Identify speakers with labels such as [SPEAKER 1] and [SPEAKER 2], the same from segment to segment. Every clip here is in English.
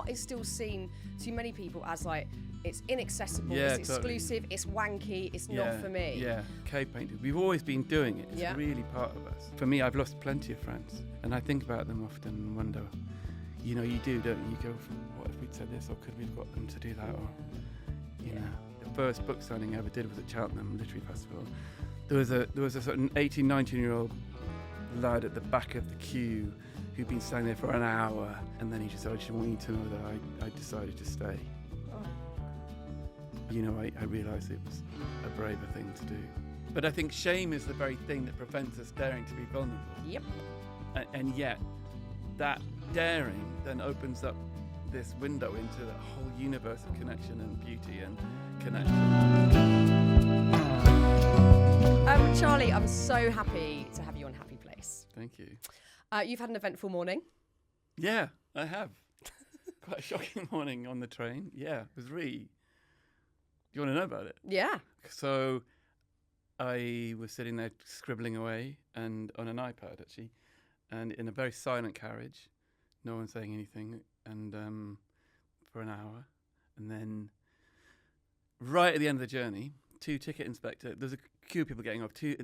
[SPEAKER 1] art is still seen to many people as like, it's inaccessible,
[SPEAKER 2] Yeah,
[SPEAKER 1] it's exclusive, it's wanky, it's
[SPEAKER 2] Yeah,
[SPEAKER 1] not for me.
[SPEAKER 2] Yeah, cave painting. We've always been doing it. It's really part of us. For me, I've lost plenty of friends, and I think about them often and wonder, you know, you do, don't you? You go, what if we'd said this, or could we have got them to do that, or, you know. The first book signing I ever did was at Cheltenham Literary Festival. There was a certain 18, 19-year-old lad at the back of the queue who'd been standing there for an hour, and then he just said, I just want you to know that I decided to stay. You know, I realised it was a braver thing to do. But I think shame is the very thing that prevents us daring to be vulnerable.
[SPEAKER 1] Yep.
[SPEAKER 2] And yet, that daring then opens up this window into the whole universe of connection and beauty and connection.
[SPEAKER 1] Charlie, I'm so happy to have you on Happy Place.
[SPEAKER 2] Thank you.
[SPEAKER 1] You've had an eventful morning.
[SPEAKER 2] Yeah, I have. Quite a shocking morning on the train. Yeah, it was really... Do you want to know about it?
[SPEAKER 1] Yeah.
[SPEAKER 2] So I was sitting there scribbling away, and on an iPad actually, and in a very silent carriage, no one saying anything, and for an hour, and then right at the end of the journey, two ticket inspectors. There's a queue of people getting off. Two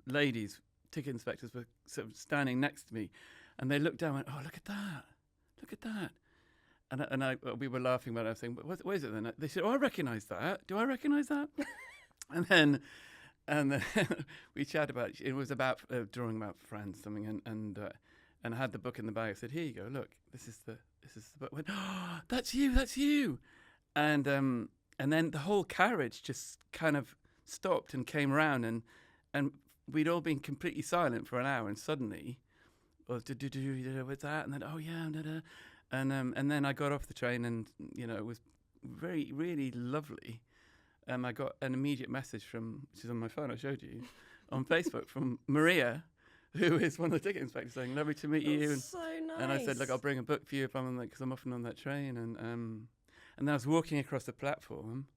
[SPEAKER 2] ladies, ticket inspectors, were sort of standing next to me, and they looked down and went, "Oh, look at that! Look at that!" And we were laughing about it. I was saying, what is it then? They said, "Oh, I recognise that. Do I recognise that?" and then we chatted about it. It was about drawing about friends, something, and I had the book in the bag. I said, "Here you go. Look, this is the book." I went, "Oh, that's you." And then the whole carriage just kind of stopped and came around, and we'd all been completely silent for an hour, and suddenly, what's that? And then, oh yeah, and then I got off the train, and you know, it was really lovely. I got an immediate message which is on my phone, I showed you, on Facebook from Maria, who is one of the ticket inspectors, saying, "Lovely to meet you." And,
[SPEAKER 1] so nice.
[SPEAKER 2] And I said, "Look, I'll bring a book for you if I'm on that, because I'm often on that train." And then I was walking across the platform,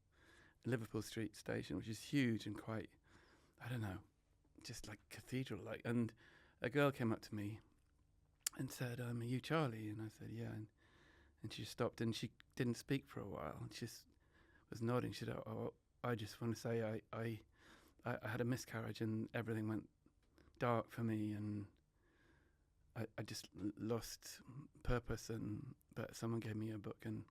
[SPEAKER 2] Liverpool Street Station, which is huge and quite, I don't know, just like cathedral-like. And a girl came up to me and said, "Are you Charlie?" And I said, "Yeah." And she stopped, and she didn't speak for a while. And she just was nodding. She said, "Oh, I just want to say I had a miscarriage, and everything went dark for me, and I just lost purpose, but someone gave me a book." And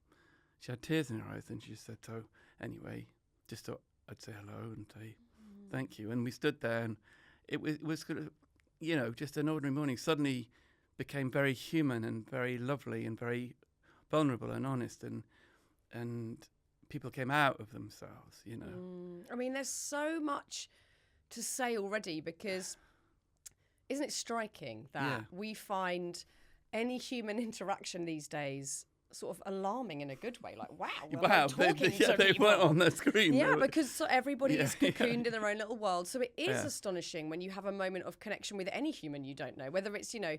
[SPEAKER 2] she had tears in her eyes, and she just said, "So anyway, just thought I'd say hello and say thank you." And we stood there, and it was sort of, you know, just an ordinary morning suddenly became very human and very lovely and very vulnerable and honest, and people came out of themselves, you know.
[SPEAKER 1] I mean, there's so much to say already, because isn't it striking that we find any human interaction these days sort of alarming in a good way? Like, wow,
[SPEAKER 2] they weren't on the screen.
[SPEAKER 1] Yeah, because everybody is cocooned in their own little world. So it is astonishing when you have a moment of connection with any human you don't know, whether it's, you know,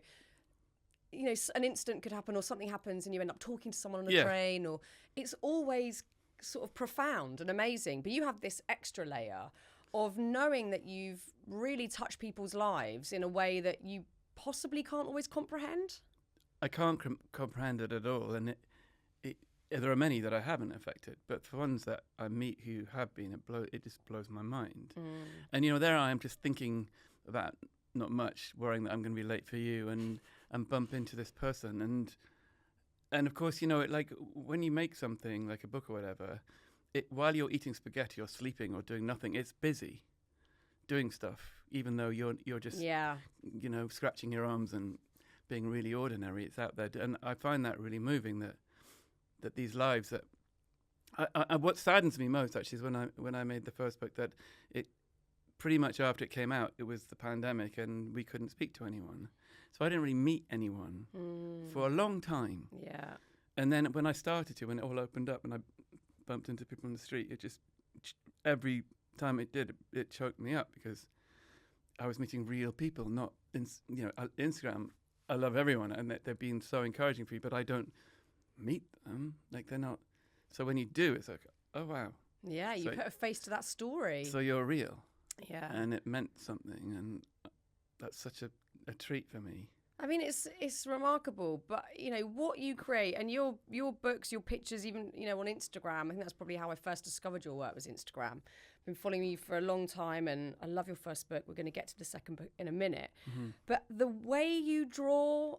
[SPEAKER 1] an incident could happen or something happens and you end up talking to someone on a train, or it's always sort of profound and amazing. But you have this extra layer of knowing that you've really touched people's lives in a way that you possibly can't always comprehend.
[SPEAKER 2] I can't comprehend it at all, and there are many that I haven't affected, but for ones that I meet who have been, it just blows my mind. And you know, there I am just thinking about not much, worrying that I'm going to be late for you, and bump into this person, and of course, you know, like when you make something like a book or whatever, while you're eating spaghetti or sleeping or doing nothing, it's busy doing stuff, even though you're just you know, scratching your arms and being really ordinary. It's out there, and I find that really moving, that these lives that what saddens me most actually is when I made the first book, that it pretty much after it came out, it was the pandemic and we couldn't speak to anyone, so I didn't really meet anyone for a long time. And then when I started to, when it all opened up and I bumped into people on the street, it just, every time it did, it choked me up, because I was meeting real people, not Instagram. I love everyone, and they've been so encouraging for you, but I don't meet them. Like, they're not. So when you do, it's like, oh wow.
[SPEAKER 1] Yeah, you put a face to that story.
[SPEAKER 2] So you're real.
[SPEAKER 1] Yeah.
[SPEAKER 2] And it meant something, and that's such a treat for me.
[SPEAKER 1] I mean, it's remarkable, but you know what you create and your books, your pictures, even you know on Instagram. I think that's probably how I first discovered your work was Instagram. I've been following you for a long time, and I love your first book. We're going to get to the second book in a minute, but the way you draw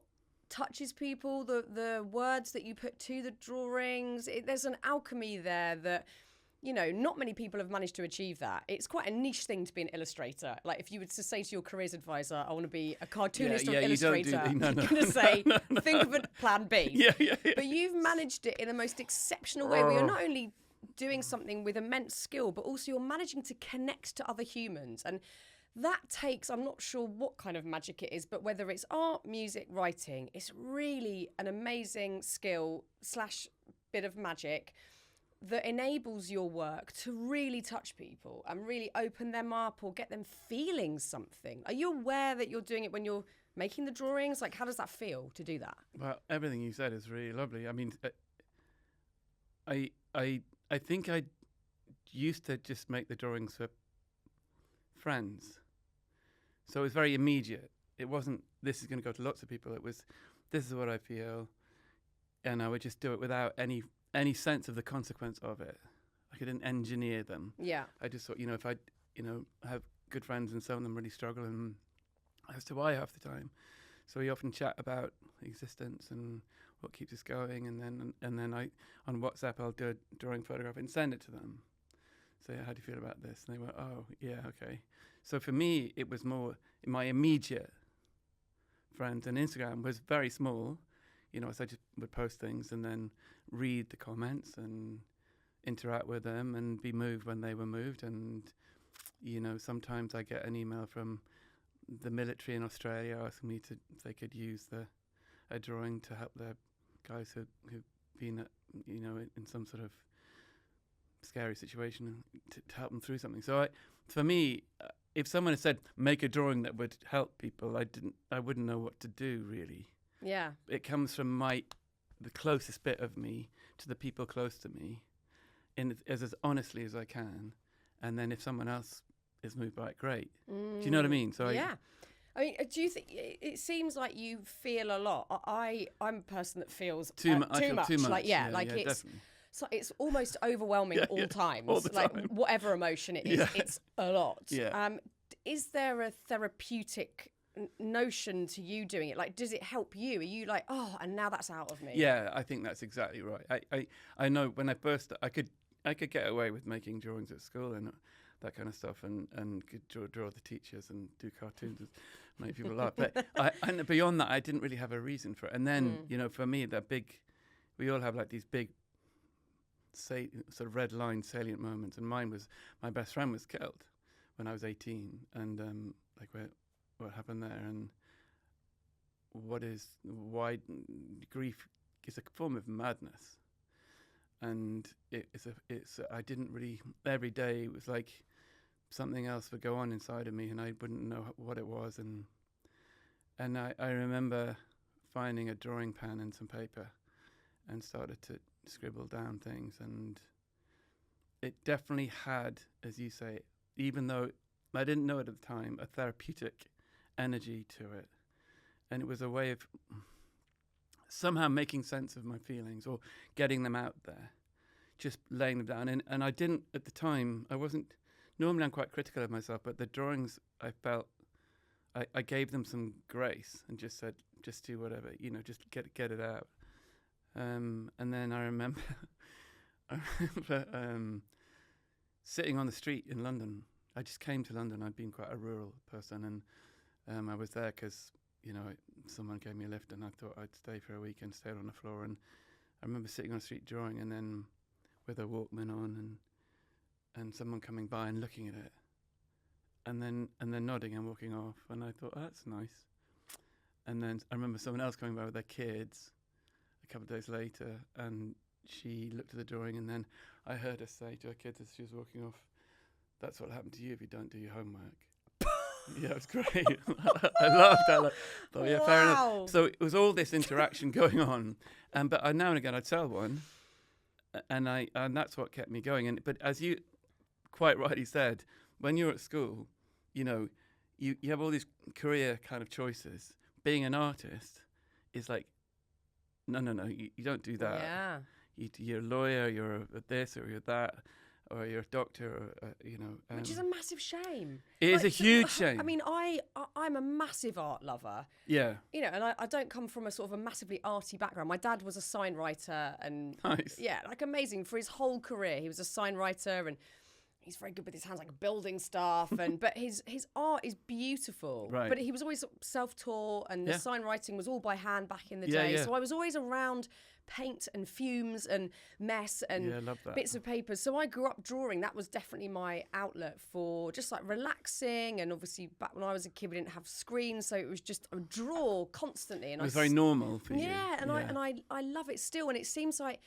[SPEAKER 1] touches people. The words that you put to the drawings, there's an alchemy there that. You know, not many people have managed to achieve that. It's quite a niche thing to be an illustrator. Like, if you were to say to your careers advisor, I want to be a cartoonist or illustrator, you're going to say, think of a plan B.
[SPEAKER 2] Yeah.
[SPEAKER 1] But you've managed it in the most exceptional way where you're not only doing something with immense skill, but also you're managing to connect to other humans. And that takes, I'm not sure what kind of magic it is, but whether it's art, music, writing, it's really an amazing skill / bit of magic that enables your work to really touch people and really open them up or get them feeling something. Are you aware that you're doing it when you're making the drawings? Like, how does that feel to do that?
[SPEAKER 2] Well, everything you said is really lovely. I mean, I think I used to just make the drawings for friends. So it was very immediate. It wasn't, this is going to go to lots of people. It was, this is what I feel. And I would just do it without any sense of the consequence of it. I couldn't engineer them.
[SPEAKER 1] Yeah.
[SPEAKER 2] I just thought, if I, have good friends and some of them really struggle, and as to why half the time. So we often chat about existence and what keeps us going, and then I on WhatsApp I'll do a drawing photograph and send it to them. Say, how do you feel about this? And they went, oh yeah, okay. So for me, it was more my immediate friends, and Instagram was very small. So I just would post things and then read the comments and interact with them and be moved when they were moved. And, sometimes I get an email from the military in Australia asking me if they could use a drawing to help their guys who've been, in some sort of scary situation to help them through something. So for me, if someone had said, make a drawing that would help people, I wouldn't know what to do, really.
[SPEAKER 1] Yeah.
[SPEAKER 2] It comes from the closest bit of me to the people close to me, as honestly as I can. And then if someone else is moved by it, great. Do you know what I mean? So
[SPEAKER 1] yeah. I mean, do you think it seems like you feel a lot? I'm a person that feels
[SPEAKER 2] too much.
[SPEAKER 1] Like it's
[SPEAKER 2] definitely.
[SPEAKER 1] So it's almost overwhelming all times.
[SPEAKER 2] All the time.
[SPEAKER 1] Like whatever emotion it is, it's a lot.
[SPEAKER 2] Yeah.
[SPEAKER 1] Is there a therapeutic notion to you doing it? Like, does it help you? Are you like, oh, and now that's out of me?
[SPEAKER 2] Yeah, I think that's exactly right. I know when I first, I could get away with making drawings at school and that kind of stuff, and could draw the teachers and do cartoons and make people laugh. But and beyond that, I didn't really have a reason for it. And then, for me, we all have like these big, sort of red line salient moments, and mine was my best friend was killed when I was 18, and what happened there, and why grief is a form of madness, and I didn't really, every day it was like something else would go on inside of me, and I wouldn't know what it was, and I remember finding a drawing pen and some paper and started to scribble down things, and it definitely had, as you say, even though I didn't know it at the time, a therapeutic energy to it. And it was a way of somehow making sense of my feelings or getting them out there, just laying them down. And I didn't, at the time, normally I'm quite critical of myself, but the drawings, I felt, I gave them some grace and just said, just do whatever, just get it out. And then I remember sitting on the street in London. I just came to London. I'd been quite a rural person, and I was there because, someone gave me a lift, and I thought I'd stay for a week and stayed on the floor. And I remember sitting on the street drawing, and then with a Walkman on, and someone coming by and looking at it, and then nodding and walking off. And I thought, oh, that's nice. And then I remember someone else coming by with their kids a couple of days later, and she looked at the drawing, and then I heard her say to her kids as she was walking off, that's what'll happen to you if you don't do your homework. Yeah, it was great. I laughed. I thought, yeah, fair enough. So it was all this interaction going on, but now and again I'd tell one, and that's what kept me going. But as you quite rightly said, when you're at school, you have all these career kind of choices, being an artist is like, no, you don't do that.
[SPEAKER 1] Yeah.
[SPEAKER 2] You're a lawyer, you're a this or you're that, or you're a doctor, or,
[SPEAKER 1] Which is a massive shame.
[SPEAKER 2] It is a huge shame.
[SPEAKER 1] I mean, I'm a massive art lover.
[SPEAKER 2] Yeah.
[SPEAKER 1] And I don't come from a sort of a massively arty background. My dad was a sign writer and
[SPEAKER 2] Nice.
[SPEAKER 1] yeah, like amazing for his whole career. He was a sign writer and he's very good with his hands, like building stuff. But his art is beautiful.
[SPEAKER 2] Right.
[SPEAKER 1] But he was always self-taught, and the sign writing was all by hand back in the
[SPEAKER 2] Yeah,
[SPEAKER 1] day.
[SPEAKER 2] yeah.
[SPEAKER 1] So I was always around paint and fumes and mess and
[SPEAKER 2] I love that.
[SPEAKER 1] bits of paper. So I grew up drawing. That was definitely my outlet for just like relaxing. And obviously back when I was a kid, we didn't have screens, so it was just a draw constantly. And
[SPEAKER 2] It was very normal for you.
[SPEAKER 1] Yeah, and I love it still. And it seems like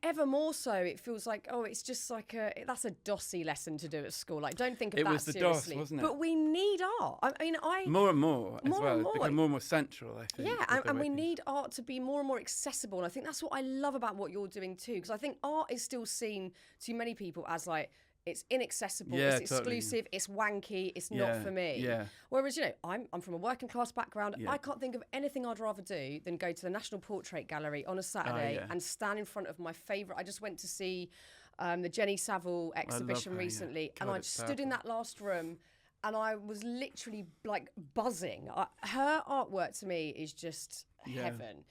[SPEAKER 1] ever more so, it feels like, it's just like that's a DOSy lesson to do at school. Like, don't think of that seriously.
[SPEAKER 2] It was the DOS, wasn't it?
[SPEAKER 1] But we need art. I mean,
[SPEAKER 2] more and more as
[SPEAKER 1] more
[SPEAKER 2] well.
[SPEAKER 1] and
[SPEAKER 2] It's
[SPEAKER 1] more.
[SPEAKER 2] become more and more central, I think.
[SPEAKER 1] Yeah, and we need art to be more and more accessible. And I think that's what I love about what you're doing too, because I think art is still seen to many people as like, it's inaccessible, it's exclusive, it's wanky, it's not for me.
[SPEAKER 2] Yeah.
[SPEAKER 1] Whereas, I'm from a working class background.
[SPEAKER 2] Yeah.
[SPEAKER 1] I can't think of anything I'd rather do than go to the National Portrait Gallery on a Saturday and stand in front of my favourite. I just went to see the Jenny Savile exhibition recently, and I stood in that last room and I was literally like buzzing. Her artwork to me is just heaven.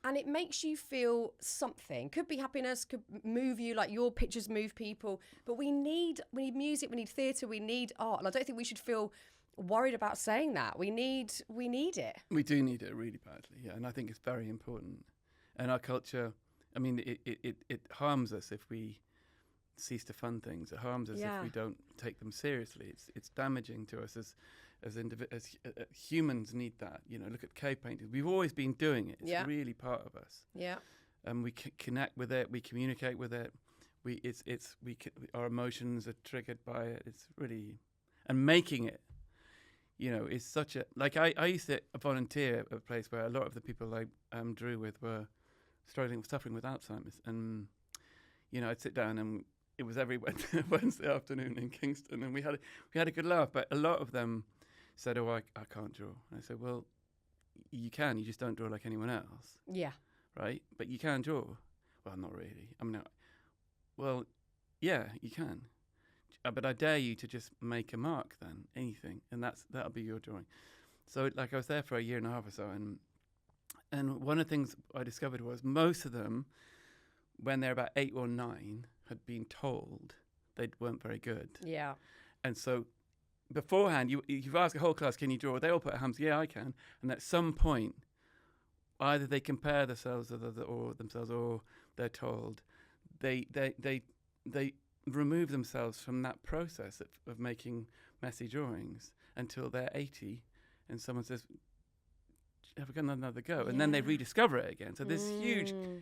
[SPEAKER 1] And it makes you feel something. Could be happiness, could move you, like your pictures move people. But we need music, we need theatre, we need art. And I don't think we should feel worried about saying that. We need it.
[SPEAKER 2] We do need it really badly, yeah. And I think it's very important. And our culture, I mean, it harms us if we cease to fund things. It harms us if we don't take them seriously. It's damaging to us as humans need that. Look at cave paintings. We've always been doing it. It's really part of us.
[SPEAKER 1] Yeah.
[SPEAKER 2] And we connect with it. We communicate with it. Our emotions are triggered by it. It's really, and making it, is such a, like I used to volunteer at a place where a lot of the people I drew with were suffering with Alzheimer's, and I'd sit down and it was every Wednesday afternoon in Kingston, and we had a good laugh. But a lot of them said, "Oh, I can't draw." And I said, "Well, you can. You just don't draw like anyone else."
[SPEAKER 1] Yeah.
[SPEAKER 2] Right? But you can draw. Well, not really. I mean, well, yeah, you can. But I dare you to just make a mark then, anything, and that'll be your drawing. So, like, I was there for a year and a half or so, and one of the things I discovered was most of them, when they're about 8 or 9, had been told they weren't very good.
[SPEAKER 1] Yeah.
[SPEAKER 2] And so beforehand, you've asked a whole class, can you draw? They all put their hands, yeah, I can. And at some point, either they compare themselves or they're told, they remove themselves from that process of making messy drawings until they're 80, and someone says, have another go, and then they rediscover it again. So there's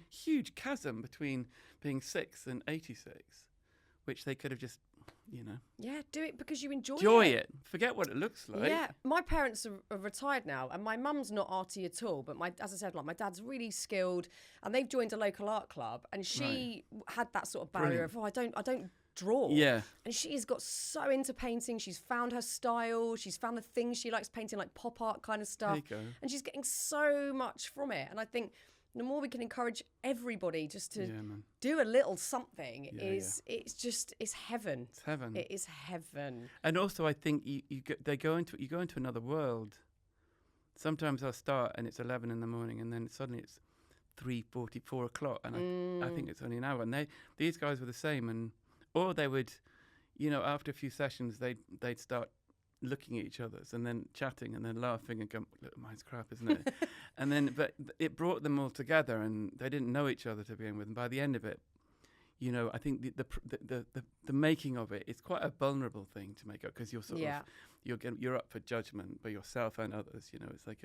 [SPEAKER 2] huge chasm between being 6 and 86, which they could have just,
[SPEAKER 1] Yeah, do it because you enjoy
[SPEAKER 2] it. Forget what it looks like.
[SPEAKER 1] Yeah, my parents are retired now, and my mum's not arty at all. But as I said, like, my dad's really skilled, and they've joined a local art club, and she had that sort of barrier of, I don't draw.
[SPEAKER 2] Yeah.
[SPEAKER 1] And she's got so into painting. She's found her style. She's found the things she likes painting, like pop art kind of stuff.
[SPEAKER 2] There you go.
[SPEAKER 1] And she's getting so much from it. And I think the more we can encourage everybody just to do a little something it's heaven.
[SPEAKER 2] It's heaven.
[SPEAKER 1] It is heaven.
[SPEAKER 2] And also, I think you go into another world. Sometimes I'll start and it's 11 in the morning, and then suddenly it's 3:40, 4 o'clock, and I think it's only an hour. And these guys were the same, or they would, after a few sessions, they'd start looking at each other's and then chatting and then laughing and going, look, mine's crap, isn't it? but it brought them all together, and they didn't know each other to begin with. And by the end of it, I think the making of it is quite a vulnerable thing to make up, because you're up for judgment by yourself and others. It's like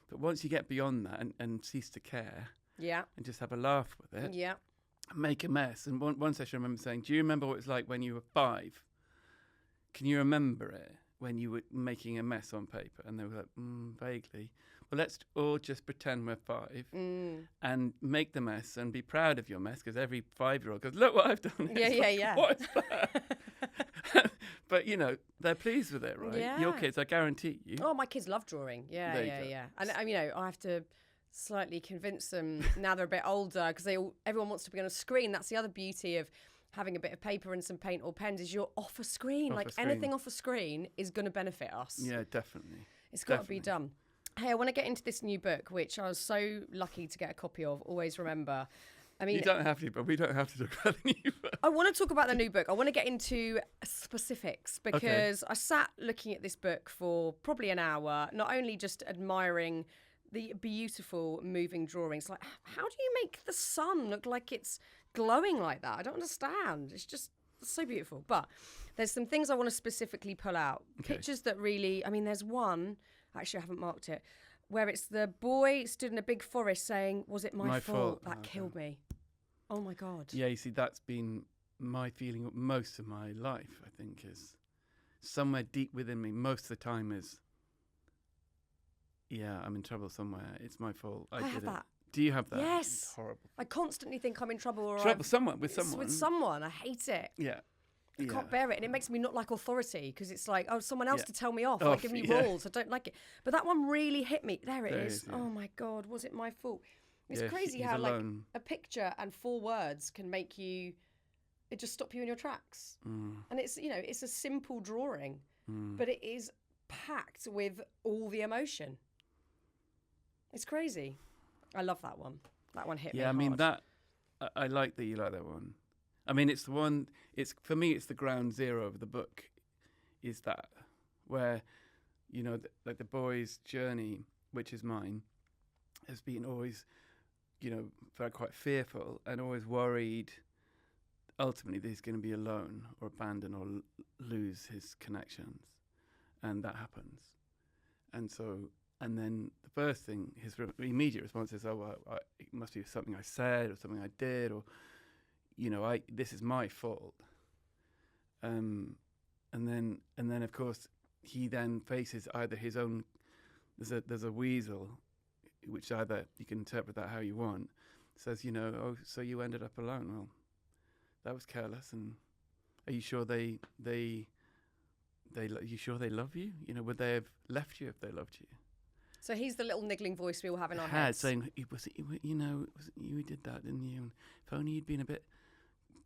[SPEAKER 2] but once you get beyond that and cease to care, and just have a laugh with it, make a mess. And one session I remember saying, do you remember what it was like when you were 5? Can you remember it when you were making a mess on paper? And they were like, vaguely. well, let's all just pretend we're 5 and make the mess and be proud of your mess, because every 5-year-old goes, look what I've done.
[SPEAKER 1] Yeah.
[SPEAKER 2] What is that? But, you know, they're pleased with it, right?
[SPEAKER 1] Yeah.
[SPEAKER 2] Your kids, I guarantee you.
[SPEAKER 1] Oh, my kids love drawing.
[SPEAKER 2] There you go.
[SPEAKER 1] Yeah. And, you know, I have to slightly convince them now they're a bit older, because everyone wants to be on a screen. That's the other beauty of having a bit of paper and some paint or pens, is you're off a screen. Anything off a screen is going to benefit us.
[SPEAKER 2] Yeah, definitely.
[SPEAKER 1] It's got to be done. Hey, I want to get into this new book, which I was so lucky to get a copy of. Always remember. I mean,
[SPEAKER 2] you don't have to, but we don't have to talk about the new book.
[SPEAKER 1] I want to talk about the new book. I want to get into specifics, because I sat looking at this book for probably an hour, not only just admiring the beautiful moving drawings. Like, how do you make the sun look like it's glowing like that? I don't understand. It's just so beautiful. But there's some things I want to specifically pull out.
[SPEAKER 2] Okay.
[SPEAKER 1] Pictures that really, I mean, there's one, actually I haven't marked it, where it's the boy stood in a big forest saying, was it my fault? That killed me. Oh my God.
[SPEAKER 2] Yeah, you see, that's been my feeling most of my life, I think, is somewhere deep within me most of the time is, yeah, I'm in trouble somewhere. It's my fault. I
[SPEAKER 1] have
[SPEAKER 2] did
[SPEAKER 1] that.
[SPEAKER 2] It. Do you have that?
[SPEAKER 1] Yes.
[SPEAKER 2] It's horrible.
[SPEAKER 1] I constantly think I'm in trouble. Or
[SPEAKER 2] with someone.
[SPEAKER 1] With someone. I hate it.
[SPEAKER 2] Yeah.
[SPEAKER 1] I can't bear it. And it makes me not like authority, because it's like, oh, someone else to tell me off. Like, give me rules. I don't like it. But that one really hit me. There it is. Yeah. Oh my God, was it my fault? It's crazy how like a picture and 4 words can make you, it just stop you in your tracks. And it's, you know, it's a simple drawing, but it is packed with all the emotion. It's crazy. I love that one. That one hit me hard.
[SPEAKER 2] Yeah, I mean, I like that you like that one. I mean, it's the one, for me, it's the ground zero of the book, is that, where, you know, like the boy's journey, which is mine, has been always, you know, felt quite fearful and always worried ultimately that he's going to be alone or abandoned or lose his connections. And that happens. And so, and then the first thing, his immediate response is, oh, well, it must be something I said or something I did, or, you know, this is my fault. And then of course he then faces either his own, there's a weasel, which either you can interpret that how you want, says, you know, oh, so you ended up alone. Well, that was careless. And are you sure you sure they love you? You know, would they have left you if they loved you?
[SPEAKER 1] So he's the little niggling voice we all have in our heads.
[SPEAKER 2] Saying, you did that, didn't you? And if only you'd been a bit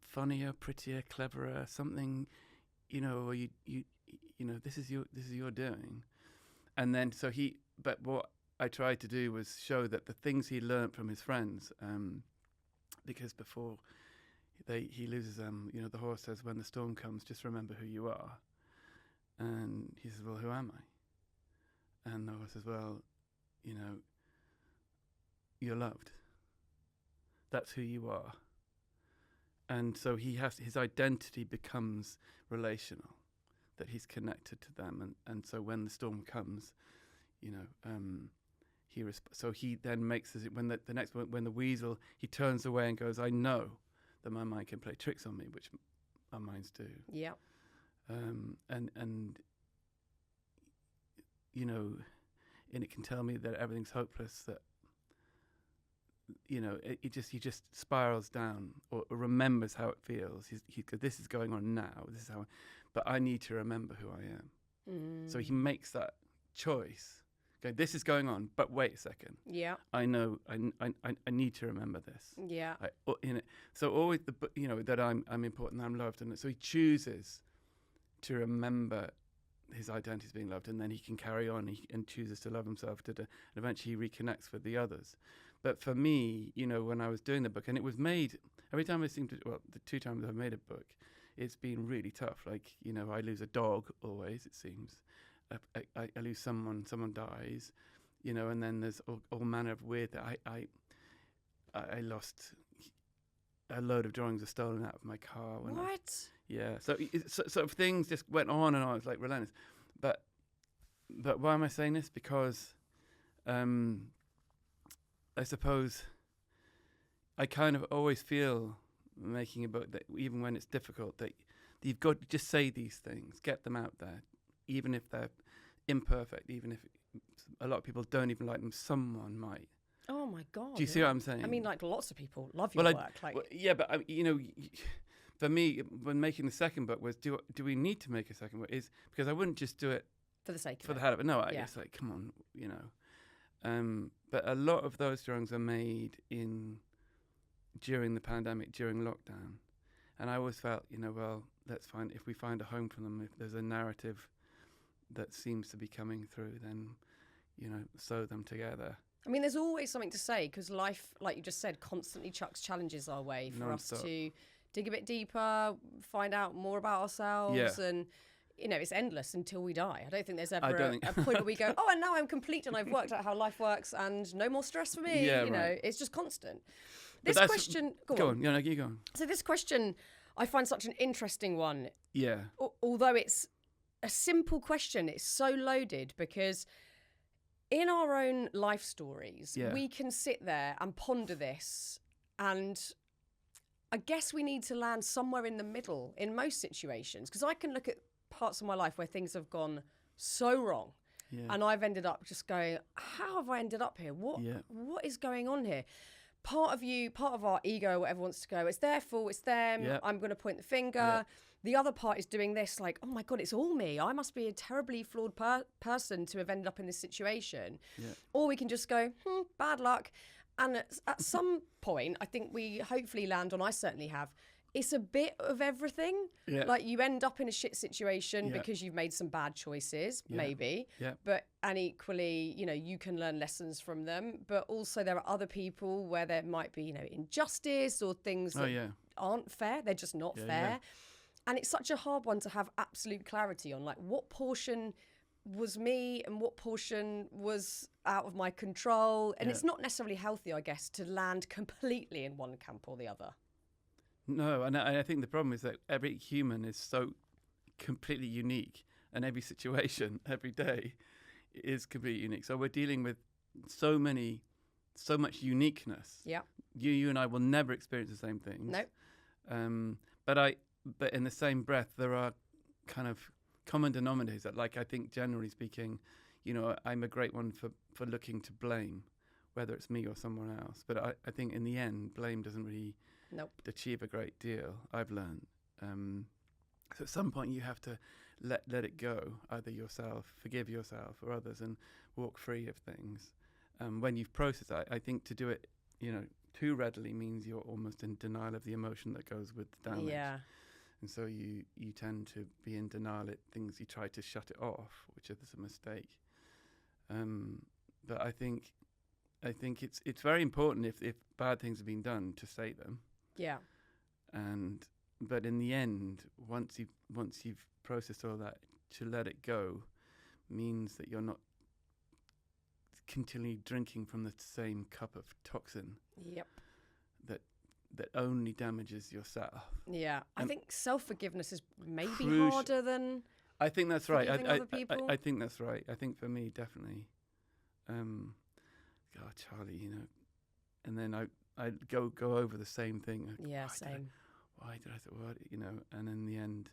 [SPEAKER 2] funnier, prettier, cleverer, something, you know, or you know, this is your doing. And then but what I tried to do was show that the things he learnt from his friends, because before he loses, you know, the horse says, when the storm comes, just remember who you are. And he says, well, who am I? And the horse says, well, you know, you're loved. That's who you are. And so his identity becomes relational, that he's connected to them. And so when the storm comes, you know, so he then makes when the weasel, he turns away and goes, I know that my mind can play tricks on me, which our minds do.
[SPEAKER 1] Yeah.
[SPEAKER 2] And you know, and it can tell me that everything's hopeless, that, you know, he just spirals down, or remembers how it feels. He goes, this is going on now. This is how, but I need to remember who I am. So he makes that choice. Okay, this is going on, but wait a second.
[SPEAKER 1] Yeah.
[SPEAKER 2] I know. I need to remember this.
[SPEAKER 1] Yeah.
[SPEAKER 2] So always you know, that I'm important, I'm loved, and so he chooses to remember his identity as being loved, and then he can carry on and chooses to love himself and eventually he reconnects with the others. But for me, you know, when I was doing the book, and it was made, every time the 2 times I've made a book, it's been really tough. Like, you know, I lose a dog always, it seems. I lose someone dies, you know, and then there's all manner of weird, I lost a load of drawings were stolen out of my car.
[SPEAKER 1] What?
[SPEAKER 2] Yeah, so things just went on and on. It's like relentless. But why am I saying this? Because I suppose I kind of always feel making a book that even when it's difficult, that you've got to just say these things, get them out there, even if they're imperfect, even if a lot of people don't even like them. Someone might.
[SPEAKER 1] Oh my God.
[SPEAKER 2] Do you see what I'm saying?
[SPEAKER 1] I mean, like, lots of people love your work.
[SPEAKER 2] Yeah, but you know, for me, when making the second book was, do we need to make a second book? Is because I wouldn't just do it
[SPEAKER 1] for the sake of
[SPEAKER 2] for
[SPEAKER 1] it.
[SPEAKER 2] the hell of it. No, it's like, come on, you know. But a lot of those drawings are made during the pandemic, during lockdown, and I always felt, you know, well, if we find a home for them, if there's a narrative that seems to be coming through, then, you know, sew them together.
[SPEAKER 1] I mean, there's always something to say, because life, like you just said, constantly chucks challenges our way for us to dig a bit deeper, find out more about ourselves, and, you know, it's endless until we die. I don't think there's ever a point where we go, oh, and now I'm complete and I've worked out how life works and no more stress for me. You know, it's just constant. This question... Go on.
[SPEAKER 2] Yeah, no, you go on.
[SPEAKER 1] So this question, I find such an interesting one.
[SPEAKER 2] Yeah.
[SPEAKER 1] Although it's a simple question, it's so loaded, because in our own life stories, we can sit there and ponder this, and I guess we need to land somewhere in the middle in most situations, because I can look at parts of my life where things have gone so wrong, and I've ended up just going, how have I ended up here? What is going on here? Part of our ego, whatever wants to go, it's their fault, it's them, I'm going to point the finger. The other part is doing this, like, oh my God, it's all me. I must be a terribly flawed person to have ended up in this situation. Or we can just go, bad luck. And at some point, I think we hopefully land on, I certainly have, it's a bit of everything. Like, you end up in a shit situation because you've made some bad choices, maybe. And equally, you know, you can learn lessons from them. But also there are other people where there might be, you know, injustice or things that aren't fair. They're just not fair. And it's such a hard one to have absolute clarity on, like, what portion was me and what portion was out of my control. And it's not necessarily healthy, I guess, to land completely in one camp or the other.
[SPEAKER 2] No, and I think the problem is that every human is so completely unique, and every situation, every day is completely unique. So we're dealing with so much uniqueness. Yeah. You and I will never experience the same things.
[SPEAKER 1] No.
[SPEAKER 2] But in the same breath, there are kind of common denominators that, like, I think generally speaking, you know, I'm a great one for looking to blame, whether it's me or someone else. But I think in the end, blame doesn't really achieve a great deal, I've learned. So at some point you have to let it go, either yourself, forgive yourself or others, and walk free of things. When you've processed it, I think to do it, you know, too readily means you're almost in denial of the emotion that goes with the damage. Yeah. And so you tend to be in denial at things, you try to shut it off, which is a mistake. But I think it's very important if bad things have been done to say them. Yeah. But in the end, once you've processed all that, to let it go means that you're not continually drinking from the same cup of toxin. Yep. That only damages yourself. Yeah. I think
[SPEAKER 1] self-forgiveness is maybe harder than
[SPEAKER 2] I think that's right.
[SPEAKER 1] other people.
[SPEAKER 2] I think that's right. I think for me, definitely. God, Charlie, you know, and then I go over the same thing.
[SPEAKER 1] Yeah, same.
[SPEAKER 2] Why did I say what? You know, and in the end,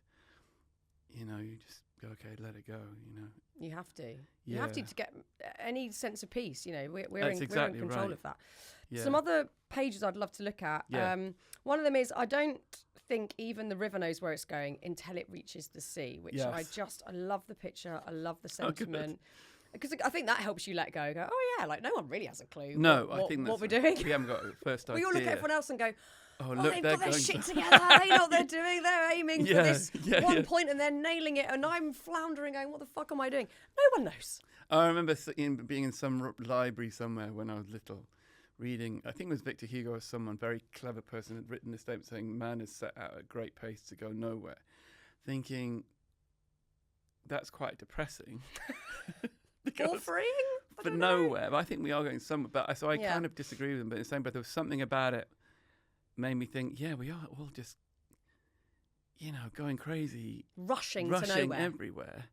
[SPEAKER 2] you know, you just go, okay, let it go. You know,
[SPEAKER 1] you have to. You have to get any sense of peace. You know, we're in control of that. Yeah. Some other pages I'd love to look at. Yeah. One of them is, I don't think even the river knows where it's going until it reaches the sea, which I love the picture. I love the sentiment. Because I think that helps you let go. Go, oh yeah, like no one really has a clue.
[SPEAKER 2] I think that's
[SPEAKER 1] what we're doing.
[SPEAKER 2] We haven't got a first idea.
[SPEAKER 1] We all look at everyone else and go,
[SPEAKER 2] oh look,
[SPEAKER 1] they've got their shit together. They know what they're doing. They're aiming for this one point and they're nailing it. And I'm floundering, going, what the fuck am I doing? No one knows.
[SPEAKER 2] I remember being in some library somewhere when I was little, reading, I think it was Victor Hugo or someone, very clever person, had written a statement saying, man is set out at great pace to go nowhere. Thinking, that's quite depressing.
[SPEAKER 1] All freeing?
[SPEAKER 2] But nowhere. But I think we are going somewhere. But so I kind of disagree with him. But in the same breath, there was something about it made me think, yeah, we are all just, you know, going crazy.
[SPEAKER 1] Rushing to nowhere.
[SPEAKER 2] Everywhere.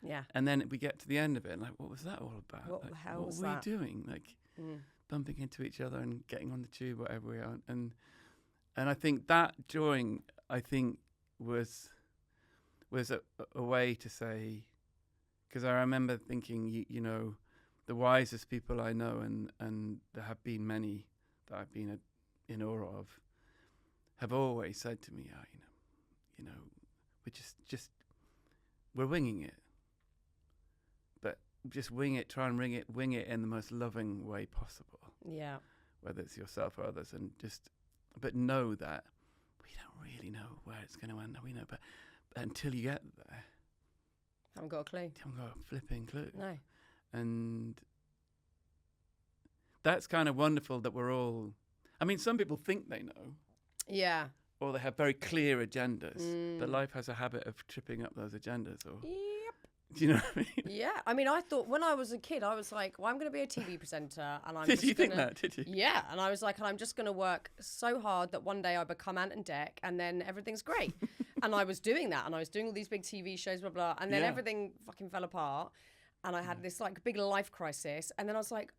[SPEAKER 2] Yeah. And then we get to the end of it, and like, what was that all about?
[SPEAKER 1] What
[SPEAKER 2] like,
[SPEAKER 1] the hell was
[SPEAKER 2] that?
[SPEAKER 1] What
[SPEAKER 2] were we doing? Like, bumping into each other and getting on the tube, whatever we are. And I think that drawing, was a way to say, because I remember thinking, you know, the wisest people I know, and there have been many that I've been in awe of, have always said to me, we're we're winging it, but just wing it, try and wing it in the most loving way possible.
[SPEAKER 1] Yeah.
[SPEAKER 2] Whether it's yourself or others, but know that we don't really know where it's going to end. We know, but until you get there,
[SPEAKER 1] Haven't got a clue.
[SPEAKER 2] Haven't got a flipping clue.
[SPEAKER 1] No.
[SPEAKER 2] And that's kind of wonderful that we're all. I mean, some people think they know.
[SPEAKER 1] Yeah.
[SPEAKER 2] Or they have very clear agendas. But life has a habit of tripping up those agendas. Or
[SPEAKER 1] Yep.
[SPEAKER 2] do you know what I mean?
[SPEAKER 1] Yeah. I mean, I thought when I was a kid, I was like, well, I'm going to be a TV presenter, and I'm.
[SPEAKER 2] Did you think that? Did you?
[SPEAKER 1] Yeah, and I was like, and I'm just going to work so hard that one day I become Ant and Dec, and then everything's great. And I was doing that, and I was doing all these big TV shows, blah blah, and then everything fucking fell apart, and I had this like big life crisis, and then I was like,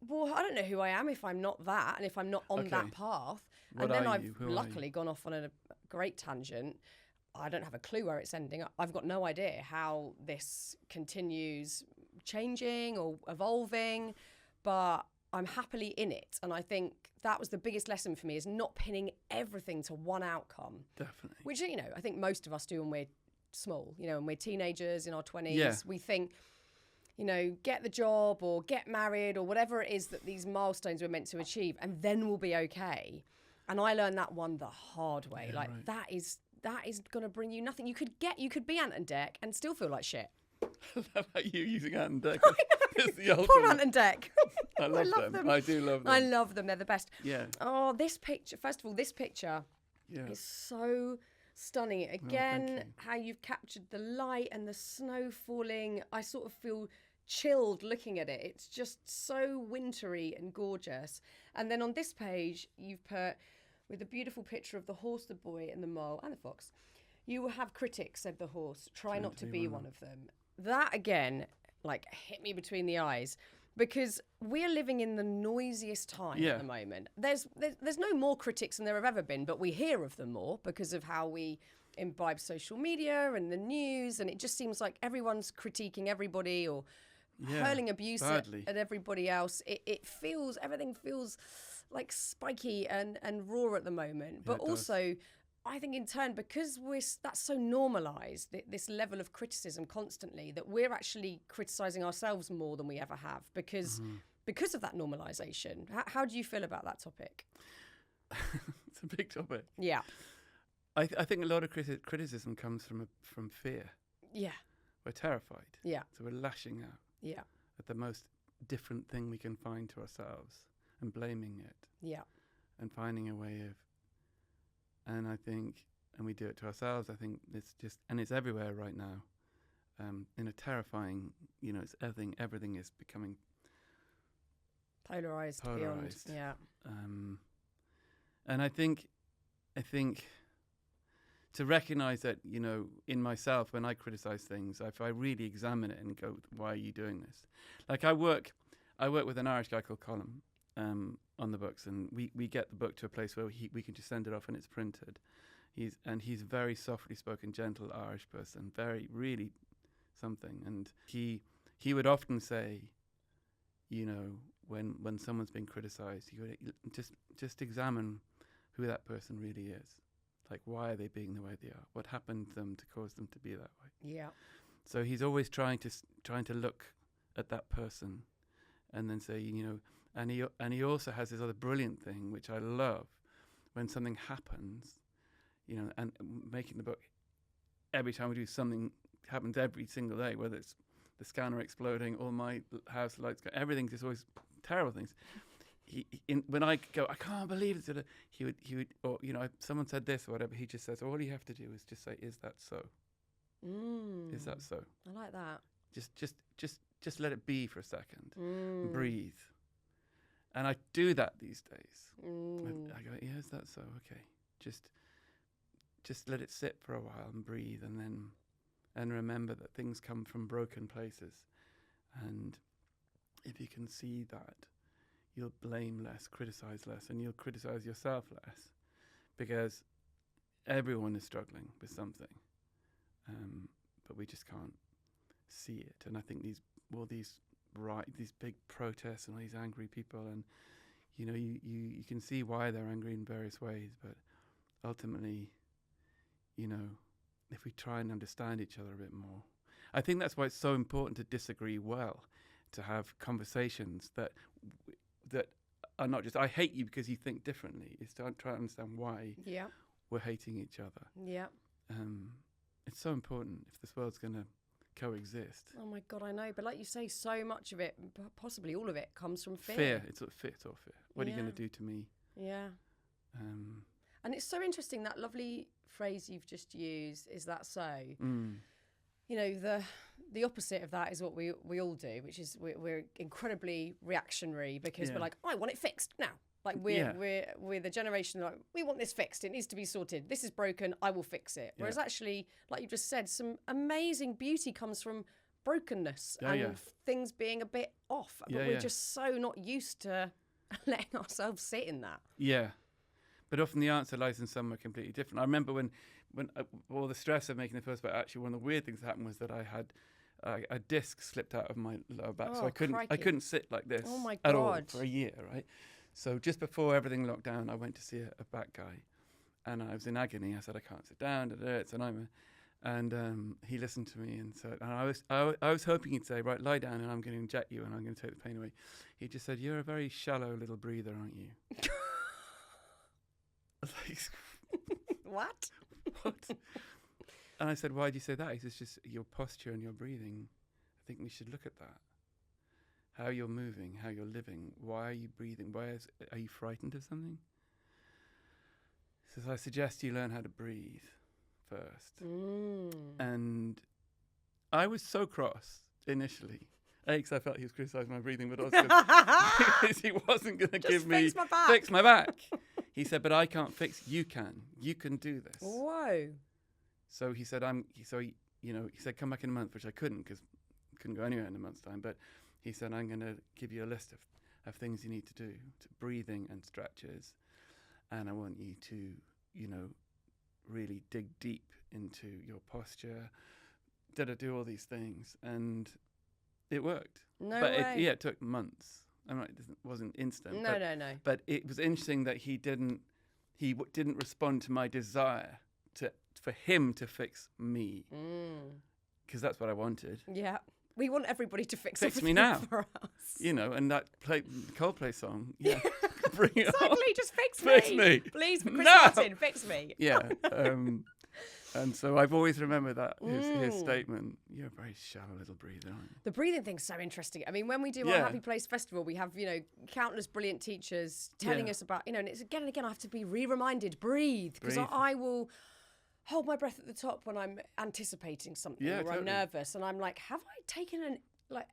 [SPEAKER 1] well, I don't know who I am if I'm not that, and if I'm not on that path.
[SPEAKER 2] What
[SPEAKER 1] and then
[SPEAKER 2] are
[SPEAKER 1] I've
[SPEAKER 2] you? Who
[SPEAKER 1] luckily gone off on a great tangent. I don't have a clue where it's ending. I've got no idea how this continues changing or evolving, but I'm happily in it. And I think that was the biggest lesson for me, is not pinning everything to one outcome.
[SPEAKER 2] Definitely.
[SPEAKER 1] Which, you know, I think most of us do when we're small, you know, when we're teenagers in our 20s.
[SPEAKER 2] Yeah.
[SPEAKER 1] We think, you know, get the job or get married or whatever it is that these milestones we're meant to achieve, and then we'll be okay. And I learned that one the hard way.
[SPEAKER 2] Yeah,
[SPEAKER 1] like,
[SPEAKER 2] right.
[SPEAKER 1] that is going to bring you nothing. You could be Ant and Dec and still feel like shit.
[SPEAKER 2] I love how you using Ant and Dec. It's the ultimate.
[SPEAKER 1] Poor Ant and Dec.
[SPEAKER 2] I love them. I do love them.
[SPEAKER 1] I love them. They're the best.
[SPEAKER 2] Yeah.
[SPEAKER 1] Oh, this picture. First of all, this picture is so stunning. Again, how you've captured the light and the snow falling. I sort of feel chilled looking at it. It's just so wintry and gorgeous. And then on this page, you've put, with a beautiful picture of the horse, the boy, and the mole, and the fox. You will have critics, said the horse. Try not to be one of them. That, again, like, hit me between the eyes, because we're living in the noisiest time at the moment. There's no more critics than there have ever been, but we hear of them more because of how we imbibe social media and the news, and it just seems like everyone's critiquing everybody or hurling abuse at everybody else. Everything feels like spiky and raw at the moment. But also, I think in turn, because that's so normalised, this level of criticism constantly, that we're actually criticising ourselves more than we ever have because of that normalisation. How do you feel about that topic?
[SPEAKER 2] It's a big topic.
[SPEAKER 1] Yeah.
[SPEAKER 2] I think a lot of criticism comes from fear.
[SPEAKER 1] Yeah.
[SPEAKER 2] We're terrified.
[SPEAKER 1] Yeah.
[SPEAKER 2] So we're lashing out.
[SPEAKER 1] Yeah.
[SPEAKER 2] At the most different thing we can find to ourselves and blaming it.
[SPEAKER 1] Yeah.
[SPEAKER 2] And finding a way of, and I think, and we do it to ourselves, I think it's just, and it's everywhere right now, in a terrifying, you know, it's everything is becoming
[SPEAKER 1] polarised. Beyond. Yeah.
[SPEAKER 2] And I think to recognise that, you know, in myself, when I criticise things, if I really examine it and go, why are you doing this? Like I work with an Irish guy called Colin on the books, and we get the book to a place where we can just send it off and it's printed. He's a very softly spoken, gentle Irish person, very, really something. And he would often say, you know, when someone's been criticised, he would just examine who that person really is. Like, why are they being the way they are? What happened to them to cause them to be that way?
[SPEAKER 1] Yeah.
[SPEAKER 2] So he's always trying to look at that person, and then say, you know, and he also has this other brilliant thing which I love, when something happens, you know, and making the book. Every time we do something happens every single day, whether it's the scanner exploding or my house lights go, everything's just always terrible things. When I go, I can't believe it. He would, or you know, someone said this or whatever. He just says, all you have to do is just say, "Is that so? Is that so?"
[SPEAKER 1] I like that.
[SPEAKER 2] Just let it be for a second. Breathe. And I do that these days. I go, "Yeah, is that so? Okay." Just let it sit for a while and breathe, and remember that things come from broken places, and if you can see that, you'll blame less, criticize less, and you'll criticize yourself less, because everyone is struggling with something, but we just can't see it. And I think these these big protests and all these angry people, and you know, you can see why they're angry in various ways, but ultimately, you know, if we try and understand each other a bit more, I think that's why it's so important to disagree well, to have conversations that are not just, I hate you because you think differently. It's to try to understand why we're hating each other.
[SPEAKER 1] Yeah.
[SPEAKER 2] It's so important if this world's going to coexist.
[SPEAKER 1] Oh my God, I know. But like you say, so much of it, possibly all of it, comes from fear.
[SPEAKER 2] Fear. It's all fear. What are you going to do to me?
[SPEAKER 1] Yeah. And it's so interesting, that lovely phrase you've just used, is that so? You know, the opposite of that is what we all do, which is we're incredibly reactionary because we're like, I want it fixed now. Like we're the generation like, we want this fixed. It needs to be sorted. This is broken. I will fix it. Whereas actually, like you just said, some amazing beauty comes from brokenness and things being a bit off. But we're just so not used to letting ourselves sit in that. Yeah.
[SPEAKER 2] But often the answer lies in somewhere completely different. I remember when all the stress of making the first book, actually one of the weird things that happened was that I had a disc slipped out of my lower back, so I couldn't sit like this at all for a year, right? So just before everything locked down, I went to see a back guy, and I was in agony. I said, I can't sit down. It's a nightmare. And he listened to me, and said, and I was hoping he'd say, right, lie down, and I'm going to inject you, and I'm going to take the pain away. He just said, you're a very shallow little breather, aren't you?
[SPEAKER 1] What?
[SPEAKER 2] And I said, why do you say that? He says, just your posture and your breathing. I think we should look at that. How you're moving, how you're living. Why are you breathing? Are you frightened of something? He says, I suggest you learn how to breathe first. And I was so cross initially. Because I felt he was criticising my breathing, but also because he wasn't going to give me fix my back. He said, but I can't fix. You can. You can do this.
[SPEAKER 1] Whoa.
[SPEAKER 2] So he said, he said, come back in a month, which I couldn't because I couldn't go anywhere in a month's time. But he said, I'm going to give you a list of things you need to do, breathing and stretches. And I want you to, you know, really dig deep into your posture, do all these things. And it worked. It took months. I'm not, it wasn't instant.
[SPEAKER 1] No.
[SPEAKER 2] But it was interesting that he didn't respond to my desire for him to fix me, because that's what I wanted. Yeah, we want everybody to fix me now
[SPEAKER 1] for us.
[SPEAKER 2] You know, and that Coldplay song, bring it
[SPEAKER 1] exactly.
[SPEAKER 2] on.
[SPEAKER 1] Just fix
[SPEAKER 2] me,
[SPEAKER 1] please, Chris Martin, fix me.
[SPEAKER 2] Yeah. And so I've always remembered that, his statement, you're a very shallow little breather, aren't you?
[SPEAKER 1] The breathing thing's so interesting. I mean, when we do our Happy Place Festival, we have, you know, countless brilliant teachers telling us about, you know, and it's again and again, I have to be reminded, breathe, because I will hold my breath at the top when I'm anticipating something or I'm nervous. And I'm like, have I taken an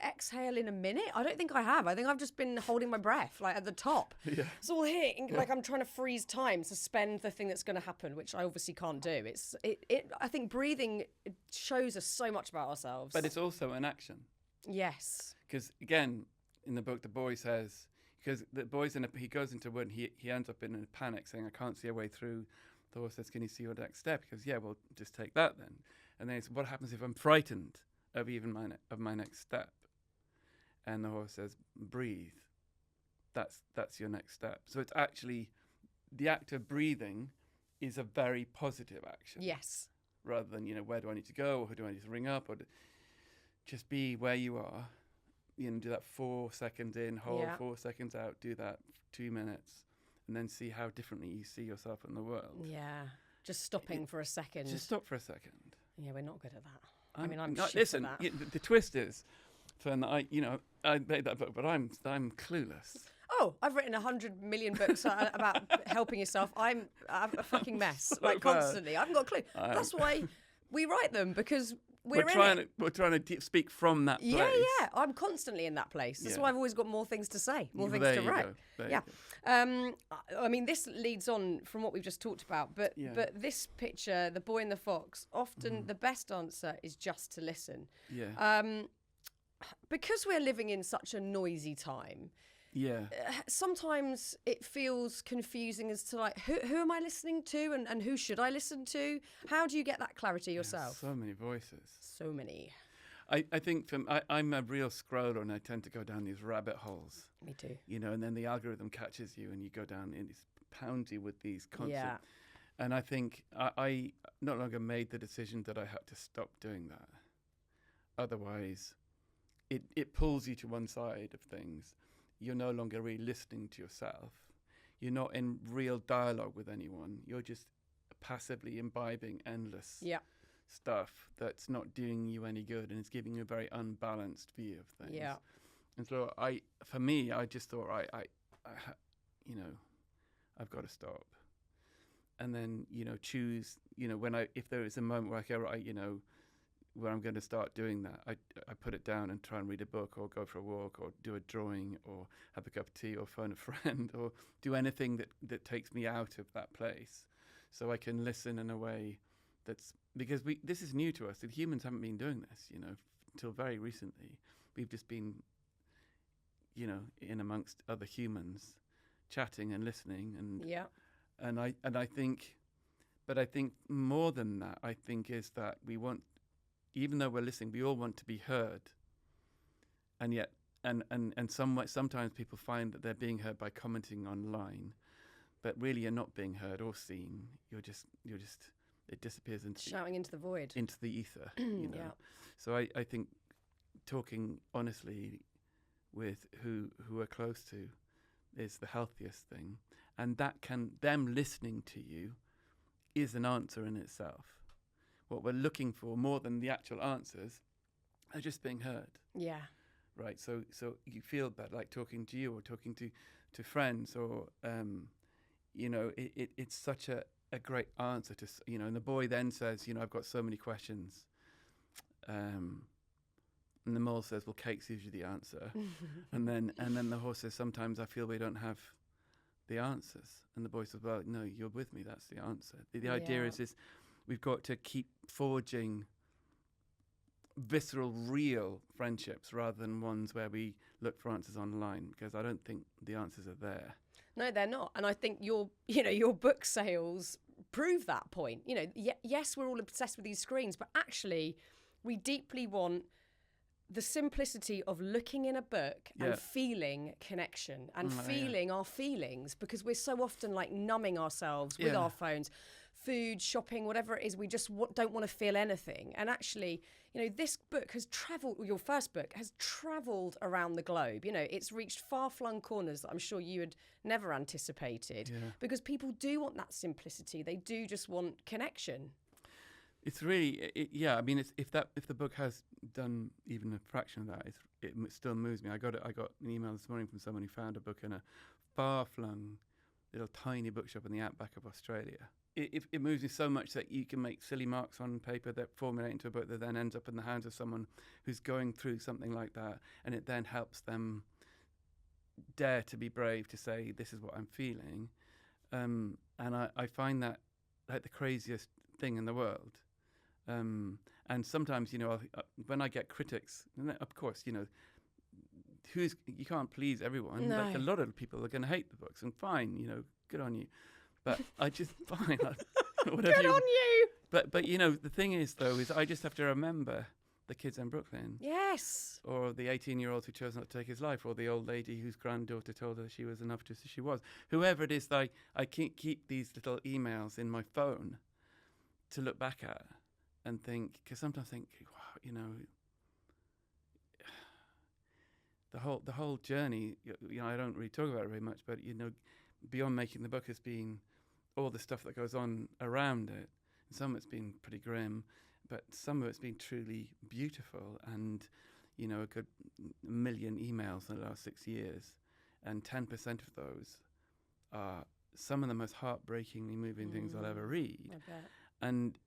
[SPEAKER 1] exhale in a minute? I don't think I have. I think I've just been holding my breath at the top. Yeah. It's all here, like I'm trying to freeze time, suspend the thing that's going to happen, which I obviously can't do. I think breathing shows us so much about ourselves.
[SPEAKER 2] But it's also an action.
[SPEAKER 1] Yes.
[SPEAKER 2] Because again, in the book, the boy says, because the boy's he goes into wood, and he ends up in a panic saying, I can't see a way through. The horse says, can you see your next step? He goes, yeah, well, just take that then. And then he says, what happens if I'm frightened of even my next step? And the horse says, breathe. That's your next step. So it's actually, the act of breathing is a very positive action.
[SPEAKER 1] Yes.
[SPEAKER 2] Rather than, you know, where do I need to go, or who do I need to ring up, or just be where you are. You know, do that 4 seconds in, hold 4 seconds out, do that 2 minutes, and then see how differently you see yourself in the world.
[SPEAKER 1] Yeah. Just stopping for a second.
[SPEAKER 2] Just stop for a second.
[SPEAKER 1] Yeah, we're not good at that.
[SPEAKER 2] I'm shit at that. The twist is, Fearne, I made that book, but I'm clueless.
[SPEAKER 1] Oh, I've written 100 million books about helping yourself. I'm a fucking mess, constantly. I haven't got a clue. That's why we write them, because we're
[SPEAKER 2] trying to speak from that place.
[SPEAKER 1] Yeah. I'm constantly in that place. That's why I've always got more things to say, more things to write. I mean, this leads on from what we've just talked about, but this picture, the boy and the fox, often the best answer is just to listen. Yeah. Because we're living in such a noisy time. Yeah. Sometimes it feels confusing as to who am I listening to, and who should I listen to? How do you get that clarity yourself?
[SPEAKER 2] So many voices.
[SPEAKER 1] So many.
[SPEAKER 2] I think I'm a real scroller, and I tend to go down these rabbit holes.
[SPEAKER 1] Me too.
[SPEAKER 2] You know, and then the algorithm catches you, and you go down and it's pounds you with these concepts.
[SPEAKER 1] Yeah.
[SPEAKER 2] And I think I no longer made the decision that I had to stop doing that. Otherwise, it pulls you to one side of things. You're no longer really listening to yourself. You're not in real dialogue with anyone. You're just passively imbibing endless stuff that's not doing you any good, and it's giving you a very unbalanced view of things.
[SPEAKER 1] Yeah.
[SPEAKER 2] And so for me, I just thought, you know, I've got to stop. And then, you know, choose, you know, if there is a moment where I go, right, you know, where I'm going to start doing that, I put it down and try and read a book or go for a walk or do a drawing or have a cup of tea or phone a friend or do anything that takes me out of that place so I can listen in a way that's, because this is new to us. The humans haven't been doing this, you know, until very recently. We've just been, you know, in amongst other humans, chatting and listening, and I think more than that, I think is that we want, even though we're listening, we all want to be heard, and yet, and sometimes people find that they're being heard by commenting online, but really you're not being heard or seen. You're just it disappears into
[SPEAKER 1] shouting into the void,
[SPEAKER 2] into the ether. You know, so I think talking honestly with who we're close to is the healthiest thing, and them listening to you is an answer in itself. What we're looking for more than the actual answers are just being heard.
[SPEAKER 1] Yeah.
[SPEAKER 2] Right. So you feel that, like talking to you or talking to friends, or you know, it's such a great answer to, you know. And the boy then says, you know, I've got so many questions. And the mole says, well, cake's usually the answer. and then the horse says, sometimes I feel we don't have the answers. And the boy says, well, no, you're with me. That's the answer. The idea is we've got to keep forging visceral, real friendships rather than ones where we look for answers online, because I don't think the answers are there.
[SPEAKER 1] No, they're not. And I think your book sales prove that point. You know, yes, we're all obsessed with these screens, but actually we deeply want the simplicity of looking in a book and feeling connection and feeling our feelings, because we're so often like numbing ourselves with our phones, food, shopping, whatever it is. We just don't want to feel anything. And actually, you know, this book has travelled, your first book has travelled around the globe. You know, it's reached far-flung corners that I'm sure you had never anticipated, because people do want that simplicity. They do just want connection. It's really,
[SPEAKER 2] I mean, if the book has done even a fraction of that, it still moves me. I got an email this morning from someone who found a book in a far-flung little tiny bookshop in the outback of Australia. It moves me so much that you can make silly marks on paper that formulate into a book that then ends up in the hands of someone who's going through something like that, and it then helps them dare to be brave to say, this is what I'm feeling. And I find that like the craziest thing in the world. And sometimes, you know, when I get critics, and of course, you know, you can't please everyone.
[SPEAKER 1] No.
[SPEAKER 2] Like a lot of people are going to hate the books, and fine, you know, good on you. But I just fine, whatever.
[SPEAKER 1] Good on you.
[SPEAKER 2] But you know, the thing is though, is I just have to remember the kids in Brooklyn.
[SPEAKER 1] Yes.
[SPEAKER 2] Or the 18-year-old who chose not to take his life, or the old lady whose granddaughter told her she was enough just as she was. Whoever it is, I keep these little emails in my phone to look back at. And think, because sometimes I think, wow, you know, the whole journey. You know, I don't really talk about it very much, but you know, beyond making the book has been all the stuff that goes on around it. And some of it's been pretty grim, but some of it's been truly beautiful. And you know, a good million emails in the last 6 years, and 10% of those are some of the most heartbreakingly moving things I'll ever read.
[SPEAKER 1] I bet.
[SPEAKER 2] And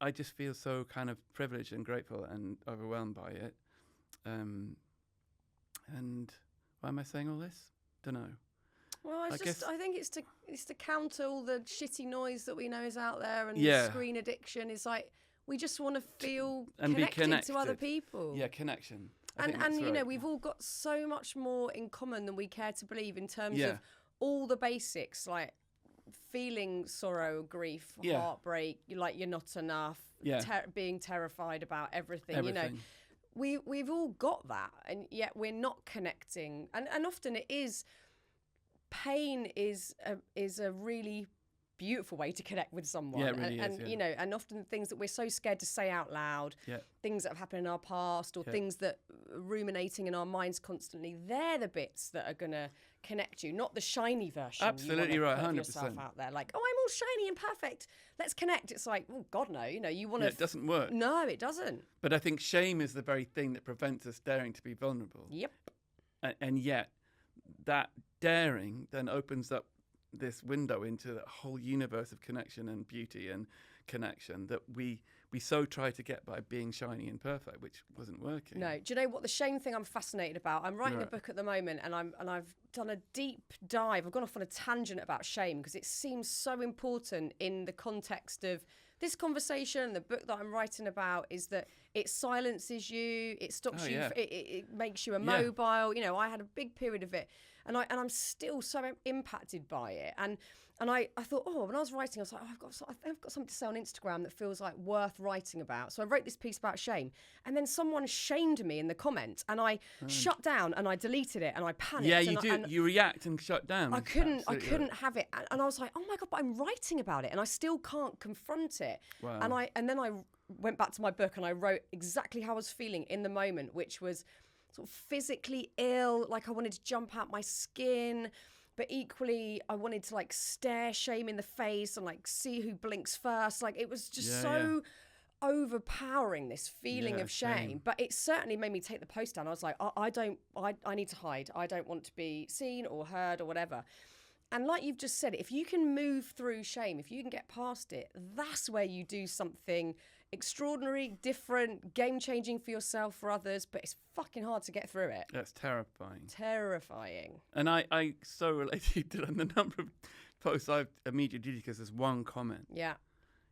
[SPEAKER 2] I just feel so kind of privileged and grateful and overwhelmed by it. And why am I saying all this? Don't know.
[SPEAKER 1] Well, I think it's to counter all the shitty noise that we know is out there, and screen addiction. Is like we just want to feel
[SPEAKER 2] and
[SPEAKER 1] connected to other people.
[SPEAKER 2] Yeah, connection.
[SPEAKER 1] And you know, we've all got so much more in common than we care to believe in terms of all the basics, like feeling sorrow, grief,
[SPEAKER 2] Yeah.
[SPEAKER 1] heartbreak, like you're not enough,
[SPEAKER 2] Yeah.
[SPEAKER 1] being terrified about everything, you know.
[SPEAKER 2] Everything.
[SPEAKER 1] We've all got that, and yet we're not connecting. And often it is, pain is a really beautiful way to connect with someone.
[SPEAKER 2] Yeah, it really
[SPEAKER 1] and
[SPEAKER 2] is, yeah.
[SPEAKER 1] you know, and often things that we're so scared to say out loud,
[SPEAKER 2] Yeah.
[SPEAKER 1] things that have happened in our past, or
[SPEAKER 2] Yeah.
[SPEAKER 1] things that are ruminating in our minds constantly, they're the bits that are going to connect you, not the shiny version.
[SPEAKER 2] Absolutely
[SPEAKER 1] you
[SPEAKER 2] right,
[SPEAKER 1] wanna put of yourself
[SPEAKER 2] 100%.
[SPEAKER 1] out there, like, oh, I'm all shiny and perfect, let's connect. It's like, oh God, no, you know, you want to.
[SPEAKER 2] Yeah, it doesn't work.
[SPEAKER 1] No, it doesn't.
[SPEAKER 2] But I think shame is the very thing that prevents us daring to be vulnerable.
[SPEAKER 1] Yep.
[SPEAKER 2] And yet, that daring then opens up this window into a whole universe of connection and beauty and connection that we so try to get by being shiny and perfect, which wasn't working.
[SPEAKER 1] No, do you know what the shame thing I'm fascinated about? I'm writing a
[SPEAKER 2] Right.
[SPEAKER 1] book at the moment, and I've done a deep dive. I've gone off on a tangent about shame because it seems so important in the context of this conversation. The book that I'm writing about is that it silences you, it stops
[SPEAKER 2] Oh,
[SPEAKER 1] you,
[SPEAKER 2] yeah.
[SPEAKER 1] it makes you immobile. You know, I had a big period of it, and I'm still so impacted by it. And I thought, oh, when I was writing, I was like, oh, I've got something to say on Instagram that feels like worth writing about. So I wrote this piece about shame, and then someone shamed me in the comments, and I shut down and I deleted it and I panicked.
[SPEAKER 2] Yeah, you
[SPEAKER 1] and
[SPEAKER 2] do.
[SPEAKER 1] and
[SPEAKER 2] you react and shut down.
[SPEAKER 1] I couldn't
[SPEAKER 2] Absolutely right.
[SPEAKER 1] have it, and I was like, oh my God, but I'm writing about it, and I still can't confront it.
[SPEAKER 2] Wow.
[SPEAKER 1] And then I went back to my book and I wrote exactly how I was feeling in the moment, which was sort of physically ill, like I wanted to jump out my skin. But equally, I wanted to like stare shame in the face and like see who blinks first. Like it was just so overpowering, this feeling of shame. But it certainly made me take the post down. I was like, I need to hide. I don't want to be seen or heard or whatever. And like you've just said, if you can move through shame, if you can get past it, that's where you do something extraordinary, different, game-changing for yourself, for others, but it's fucking hard to get through it.
[SPEAKER 2] That's terrifying.
[SPEAKER 1] Terrifying.
[SPEAKER 2] And I so related to the number of posts I've immediately deleted because there's one comment.
[SPEAKER 1] Yeah.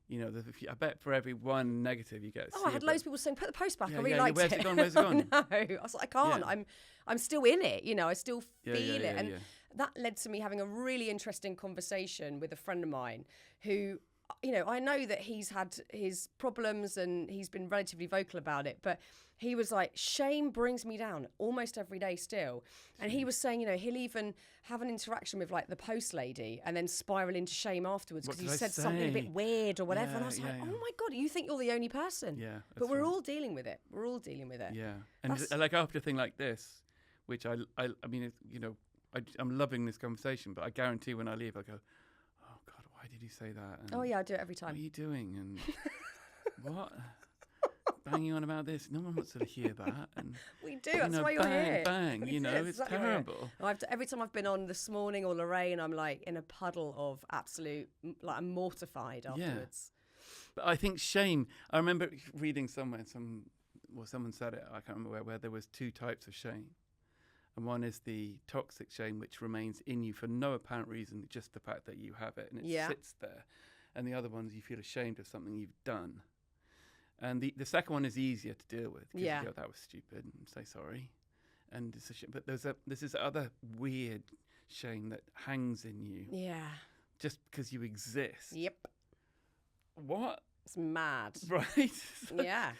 [SPEAKER 2] You know, I bet for every one negative you get.
[SPEAKER 1] Oh, I had loads of people saying, put the post back.
[SPEAKER 2] Yeah,
[SPEAKER 1] I really
[SPEAKER 2] yeah,
[SPEAKER 1] liked
[SPEAKER 2] where's
[SPEAKER 1] it.
[SPEAKER 2] it gone? Where's it gone?
[SPEAKER 1] No, I was like, I can't.
[SPEAKER 2] Yeah.
[SPEAKER 1] I'm still in it. You know, I still feel it. And
[SPEAKER 2] yeah.
[SPEAKER 1] that led to me having a really interesting conversation with a friend of mine who, you know, I know that he's had his problems and he's been relatively vocal about it, but he was like, shame brings me down almost every day still. And he was saying, you know, he'll even have an interaction with like the post lady and then spiral into shame afterwards because he said something a bit weird or whatever.
[SPEAKER 2] Yeah,
[SPEAKER 1] and I was like,
[SPEAKER 2] yeah.
[SPEAKER 1] oh my God, you think you're the only person.
[SPEAKER 2] Yeah.
[SPEAKER 1] But
[SPEAKER 2] that's
[SPEAKER 1] we're
[SPEAKER 2] right.
[SPEAKER 1] all dealing with it. We're all dealing with it.
[SPEAKER 2] Yeah. And like after a thing like this, which I mean, you know, I'm loving this conversation, but I guarantee when I leave, I go, oh God, why did you say that? And
[SPEAKER 1] Oh yeah, I do it every
[SPEAKER 2] what
[SPEAKER 1] time.
[SPEAKER 2] are you doing? And what? Banging on about this. No one wants to hear that. And
[SPEAKER 1] We do. That's why you're
[SPEAKER 2] bang,
[SPEAKER 1] here.
[SPEAKER 2] bang.
[SPEAKER 1] We
[SPEAKER 2] You
[SPEAKER 1] do,
[SPEAKER 2] know,
[SPEAKER 1] that's
[SPEAKER 2] it's
[SPEAKER 1] exactly why you're here.
[SPEAKER 2] terrible.
[SPEAKER 1] Every time I've been on this morning or Lorraine, I'm like in a puddle of absolute, like I'm mortified afterwards.
[SPEAKER 2] But I think shame. I remember reading somewhere, someone said it. I can't remember where there was two types of shame. And one is the toxic shame, which remains in you for no apparent reason, just the fact that you have it and it sits there. And the other one is you feel ashamed of something you've done. And the second one is easier to deal with.
[SPEAKER 1] Yeah.
[SPEAKER 2] You go, that was stupid, and say sorry. And it's a shame. But there's this other weird shame that hangs in you
[SPEAKER 1] Yeah.
[SPEAKER 2] just because you exist.
[SPEAKER 1] Yep.
[SPEAKER 2] What?
[SPEAKER 1] It's mad.
[SPEAKER 2] Right?
[SPEAKER 1] Yeah.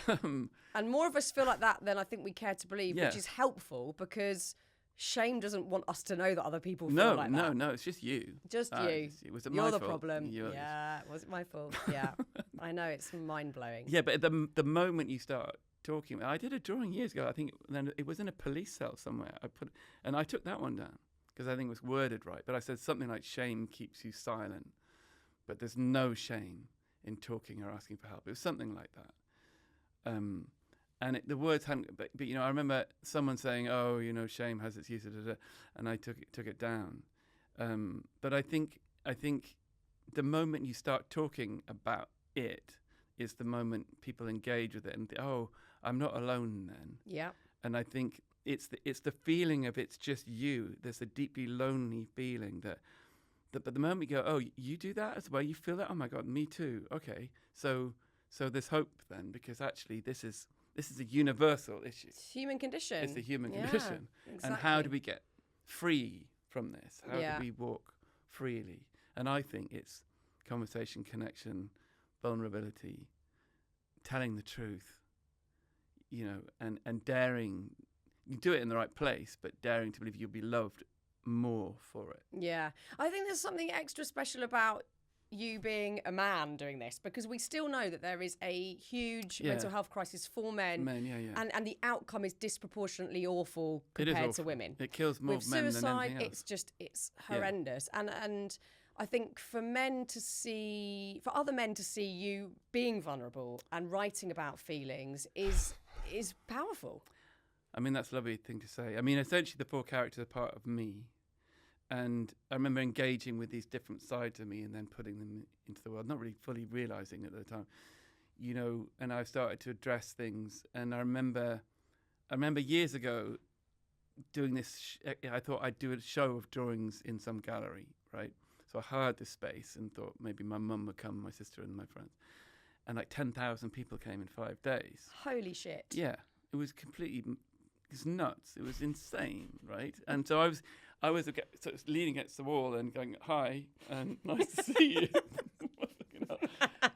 [SPEAKER 1] And more of us feel like that than I think we care to believe, which is helpful because shame doesn't want us to know that other people feel like that.
[SPEAKER 2] No, it's just you.
[SPEAKER 1] Just you.
[SPEAKER 2] Was it
[SPEAKER 1] You're
[SPEAKER 2] my
[SPEAKER 1] the
[SPEAKER 2] fault?
[SPEAKER 1] problem.
[SPEAKER 2] Yours.
[SPEAKER 1] Yeah. Was it my fault? Yeah. I know, it's mind-blowing.
[SPEAKER 2] Yeah, but the moment you start talking, I did a drawing years ago. I think then it was in a police cell somewhere. I took that one down because I think it was worded right. But I said something like shame keeps you silent, but there's no shame in talking or asking for help. It was something like that. And the words hadn't, but you know, I remember someone saying, "Oh, you know, shame has its use," and I took it down. But I think the moment you start talking about it is the moment people engage with it and think, "Oh, I'm not alone then."
[SPEAKER 1] Yeah.
[SPEAKER 2] And I think it's the feeling of it's just you. There's a deeply lonely feeling that but the moment you go, "Oh, you do that as well? You feel that? Oh my God, me too." Okay, so there's hope then, because actually this is a universal issue.
[SPEAKER 1] It's human condition.
[SPEAKER 2] It's the human condition.
[SPEAKER 1] Exactly.
[SPEAKER 2] And how do we get free from this? How
[SPEAKER 1] Yeah.
[SPEAKER 2] do we walk freely? And I think it's conversation, connection, vulnerability, telling the truth, you know, and daring. You do it in the right place, but daring to believe you'll be loved more for it.
[SPEAKER 1] Yeah. I think there's something extra special about you being a man doing this, because we still know that there is a huge mental health crisis for men. And the outcome is disproportionately awful compared to women.
[SPEAKER 2] It kills more
[SPEAKER 1] with
[SPEAKER 2] men
[SPEAKER 1] suicide,
[SPEAKER 2] than anything else.
[SPEAKER 1] it's horrendous. And I think for other men to see you being vulnerable and writing about feelings is powerful.
[SPEAKER 2] I mean, that's a lovely thing to say. I mean, essentially the 4 characters are part of me. And I remember engaging with these different sides of me and then putting them into the world, not really fully realising it at the time, you know, and I started to address things. And I remember years ago doing this, I thought I'd do a show of drawings in some gallery, right? So I hired this space and thought maybe my mum would come, my sister and my friends. And like 10,000 people came in 5 days.
[SPEAKER 1] Holy shit.
[SPEAKER 2] Yeah, it was it's nuts. It was insane, right? And so I was sort of leaning against the wall and going, "Hi, and nice to see you."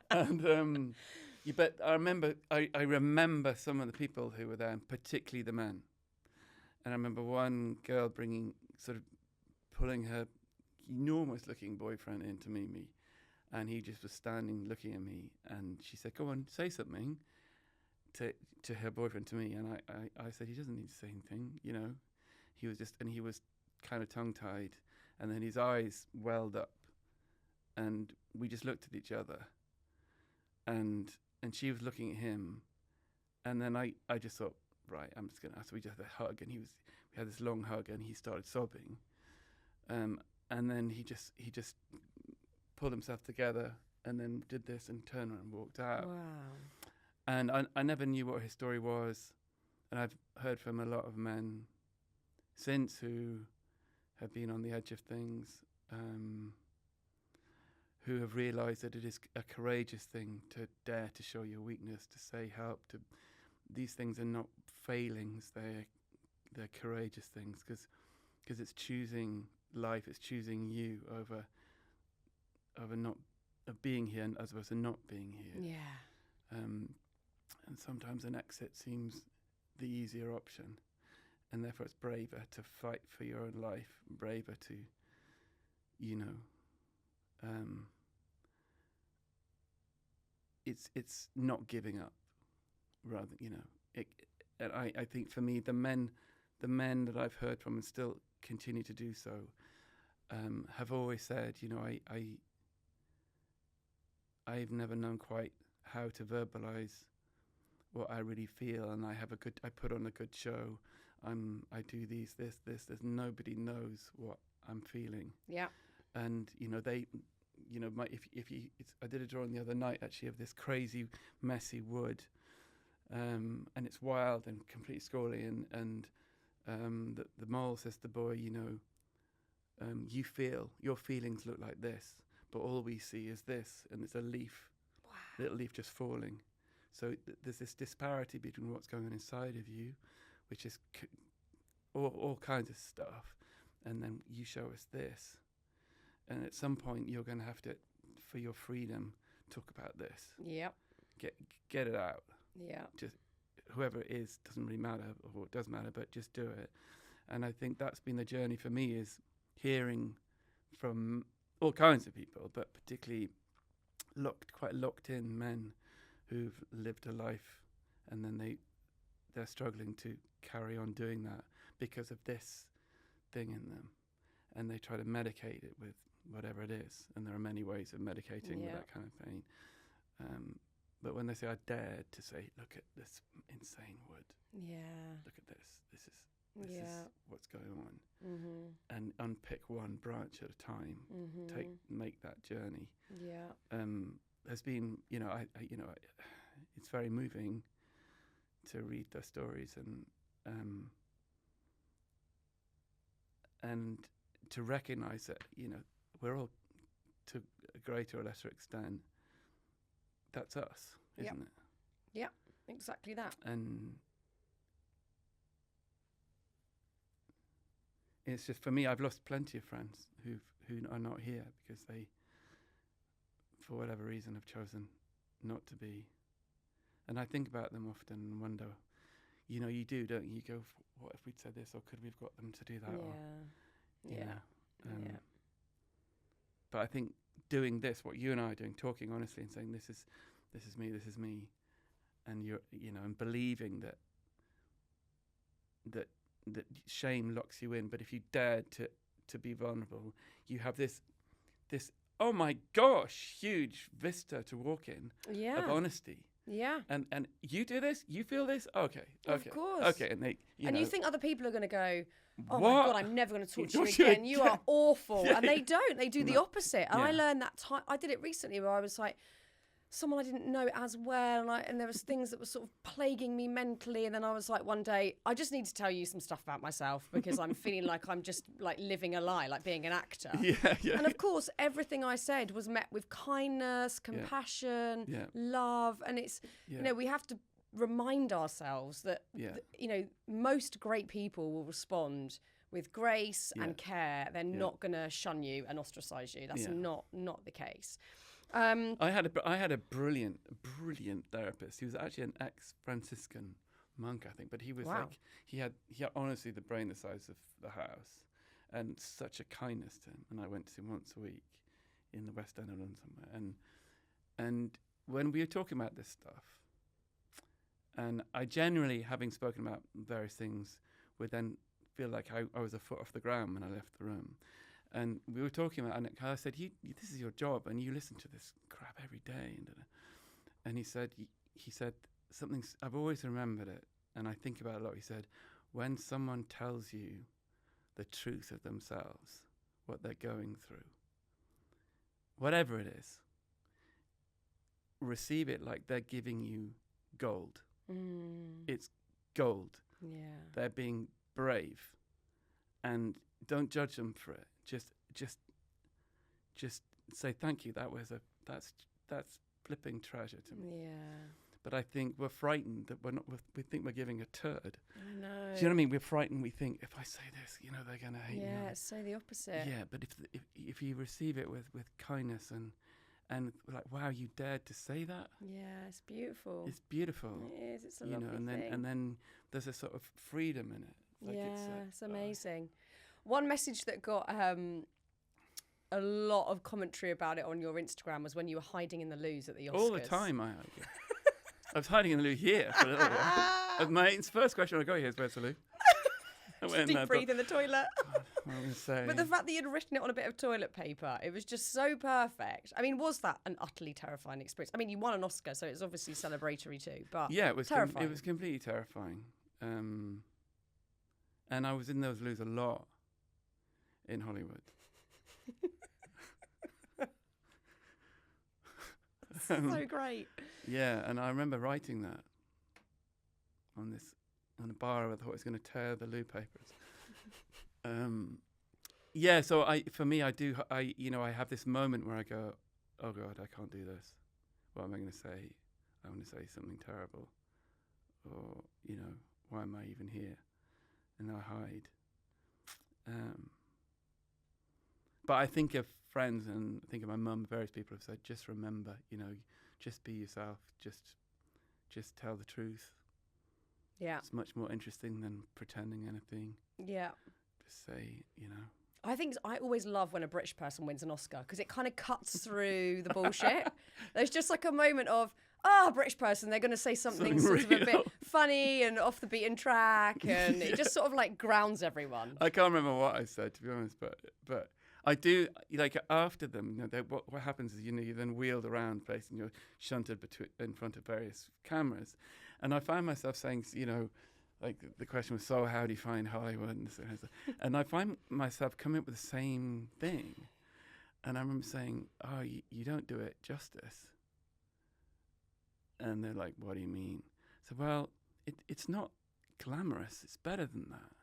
[SPEAKER 2] And but I remember some of the people who were there, and particularly the men. And I remember one girl pulling her enormous-looking boyfriend in to meet me, and he just was standing looking at me, and she said, "Go on, say something." To her boyfriend, to me, and I said, he doesn't need to say anything, you know. He was kind of tongue-tied, and then his eyes welled up, and we just looked at each other, and she was looking at him, and then I just thought, right, I'm just gonna. So we just had a hug, and we had this long hug, and he started sobbing, and then he just pulled himself together, and then did this and turned around and walked out.
[SPEAKER 1] Wow.
[SPEAKER 2] And I never knew what his story was. And I've heard from a lot of men since who have been on the edge of things, who have realised that it is a courageous thing to dare to show your weakness, to say help. These things are not failings, they're courageous things, because it's choosing life, it's choosing you over not being here as opposed to not being here.
[SPEAKER 1] Yeah.
[SPEAKER 2] And sometimes an exit seems the easier option, and therefore it's braver to fight for your own life, braver to, you know, it's not giving up, rather, you know. And I think for me, the men that I've heard from and still continue to do so, have always said, you know, I've never known quite how to verbalise what I really feel, and I put on a good show. I do this. There's nobody knows what I'm feeling.
[SPEAKER 1] Yeah.
[SPEAKER 2] And you know I did a drawing the other night actually of this crazy messy wood, and it's wild and completely squally, and the mole says to the boy, you know, your feelings look like this, but all we see is this, and it's a leaf.
[SPEAKER 1] Wow.
[SPEAKER 2] Little leaf just falling. So there's this disparity between what's going on inside of you, which is all kinds of stuff, and then you show us this. And at some point, you're going to have to, for your freedom, talk about this.
[SPEAKER 1] Yep.
[SPEAKER 2] Get it out.
[SPEAKER 1] Yeah.
[SPEAKER 2] Just whoever it is, doesn't really matter, or it does matter, but just do it. And I think that's been the journey for me, is hearing from all kinds of people, but particularly quite locked in men who've lived a life, and then they're struggling to carry on doing that because of this thing in them, and they try to medicate it with whatever it is, and there are many ways of medicating with that kind of pain. But when they say, I dared to say, look at this insane wood, look at this is what's going on, and unpick one branch at a time, make that journey. Has been, you know, it's very moving to read their stories, and to recognise that, you know, we're all, to a greater or lesser extent, that's us, isn't it?
[SPEAKER 1] Yeah, exactly that.
[SPEAKER 2] And it's just, for me, I've lost plenty of friends who are not here because they, for whatever reason, have chosen not to be. And I think about them often and wonder, you know, you do, don't you? You go, what if we'd said this, or could we have got them to do that?
[SPEAKER 1] Yeah.
[SPEAKER 2] Or, you
[SPEAKER 1] Yeah.
[SPEAKER 2] know,
[SPEAKER 1] Yeah.
[SPEAKER 2] But I think doing this, what you and I are doing, talking honestly and saying, this is me, and and believing that shame locks you in. But if you dared to be vulnerable, you have this, oh my gosh, huge vista to walk in of honesty.
[SPEAKER 1] Yeah.
[SPEAKER 2] And you do this, you feel this, okay.
[SPEAKER 1] Of course.
[SPEAKER 2] Okay, and
[SPEAKER 1] you think other people are going to go, oh
[SPEAKER 2] what?
[SPEAKER 1] my God, I'm never going to talk to you again. You are awful.
[SPEAKER 2] Yeah.
[SPEAKER 1] And they don't. They do the opposite. And
[SPEAKER 2] Yeah.
[SPEAKER 1] I learned that I did it recently where I was like, someone I didn't know as well, and there was things that were sort of plaguing me mentally, and then I was like, one day, I just need to tell you some stuff about myself because I'm feeling like I'm just like living a lie, like being an actor.
[SPEAKER 2] Yeah.
[SPEAKER 1] And of course, everything I said was met with kindness, compassion, love, and it's we have to remind ourselves that most great people will respond with grace and care. They're not going to shun you and ostracize you. That's not the case.
[SPEAKER 2] I had a brilliant therapist. He was actually an ex-Franciscan monk, I think, but he was like he had honestly the brain the size of the house, and such a kindness to him. And I went to him once a week in the West End of London somewhere, and when we were talking about this stuff, and I generally, having spoken about various things, would then feel like I was a foot off the ground when I left the room. And we were talking about, and I said, this is your job, and you listen to this crap every day. And he said something, I've always remembered it, and I think about it a lot. He said, when someone tells you the truth of themselves, what they're going through, whatever it is, receive it like they're giving you gold. It's gold. Yeah. They're being brave, and don't judge them for it. Just say thank you. That's flipping treasure to me. Yeah. But I think we're frightened that we think we're giving a turd.
[SPEAKER 1] I know.
[SPEAKER 2] Do you know what I mean? We're frightened. We think if I say this, they're gonna hate me.
[SPEAKER 1] Yeah, say the opposite.
[SPEAKER 2] Yeah, but if you receive it with kindness and like, wow, you dared to say that. Yeah,
[SPEAKER 1] it's beautiful.
[SPEAKER 2] It's beautiful.
[SPEAKER 1] It is. It's a lovely thing.
[SPEAKER 2] And then there's a sort of freedom in it. Like
[SPEAKER 1] it's amazing. One message that got a lot of commentary about it on your Instagram was when you were hiding in the loos at the Oscars.
[SPEAKER 2] All the time I hide. I was hiding in the loo here for a little while. My first question when I got here is, where's the loo?
[SPEAKER 1] Just deep breathe in the toilet.
[SPEAKER 2] God, what am I going to say?
[SPEAKER 1] But the fact that you'd written it on a bit of toilet paper, it was just so perfect. I mean, was that an utterly terrifying experience? I mean, you won an Oscar, so it's obviously celebratory too. But
[SPEAKER 2] yeah, it was
[SPEAKER 1] terrifying.
[SPEAKER 2] It was completely terrifying. And I was in those loos a lot in Hollywood.
[SPEAKER 1] So great.
[SPEAKER 2] Yeah, and I remember writing that on a bar. I thought I was going to tear the loo papers. Yeah, so I have this moment where I go, oh God, I can't do this. What am I going to say? I'm going to say something terrible, or why am I even here? And I hide. But I think of friends and I think of my mum. Various people have said, just remember, just be yourself. Just tell the truth. Yeah. It's much more interesting than pretending anything. Yeah. Just say,
[SPEAKER 1] I always love when a British person wins an Oscar because it kind of cuts through the bullshit. There's just like a moment of, British person, they're going to say something sort of a bit funny and off the beaten track, and it just sort of like grounds everyone.
[SPEAKER 2] I can't remember what I said, to be honest, but I do, like, after them, what happens is, you're then wheeled around place and you're shunted in front of various cameras. And I find myself saying, like the question was, so how do you find Hollywood? And I find myself coming up with the same thing. And I remember saying, oh, you don't do it justice. And they're like, what do you mean? So, well, it's not glamorous. It's better than that.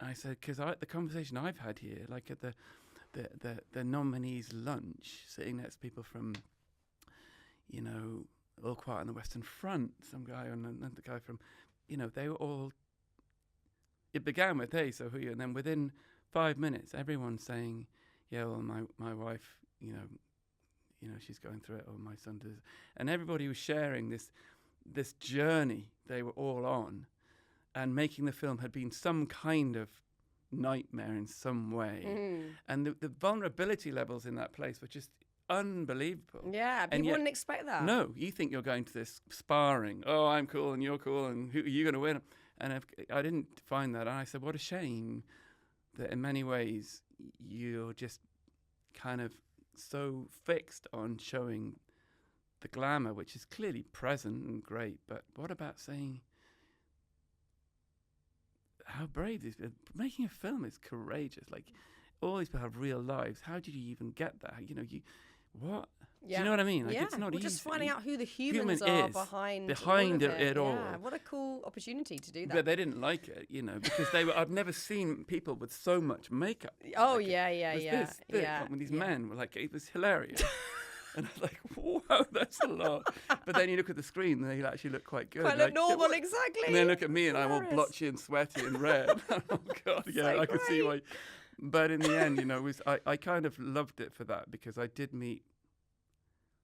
[SPEAKER 2] I said, because the conversation I've had here, like at the nominees' lunch, sitting next to people from, All Quiet on the Western Front, some guy and another guy from, they were all it began with, hey, so who are you? And then within 5 minutes, everyone's saying, yeah, well, my wife, she's going through it, or my son does. And everybody was sharing this journey they were all on, and making the film had been some kind of nightmare in some way. And the vulnerability levels in that place were just unbelievable.
[SPEAKER 1] Yeah, people wouldn't expect that.
[SPEAKER 2] No, you think you're going to this sparring. Oh, I'm cool and you're cool, and who are you going to win? And I didn't find that. And I said, what a shame that in many ways you're just kind of so fixed on showing the glamour, which is clearly present and great. But what about saying how brave these people? Making a film is courageous. Like, all these people have real lives. How did you even get that? What?
[SPEAKER 1] Yeah.
[SPEAKER 2] Do you know what I mean? Like, it's not easy.
[SPEAKER 1] Just finding out who the humans are behind
[SPEAKER 2] it all.
[SPEAKER 1] Yeah, what a cool opportunity to do that.
[SPEAKER 2] But they didn't like it, because I've never seen people with so much makeup.
[SPEAKER 1] Oh,
[SPEAKER 2] like
[SPEAKER 1] yeah.
[SPEAKER 2] When these men were like, it was hilarious. And I was like, whoa, that's a lot. But then you look at the screen and they actually look quite good.
[SPEAKER 1] Quite
[SPEAKER 2] like,
[SPEAKER 1] normal, exactly.
[SPEAKER 2] And then look at me and I'm all blotchy and sweaty and red. Oh, God, yeah,
[SPEAKER 1] so
[SPEAKER 2] I could see why. But in the end, I kind of loved it for that, because I did meet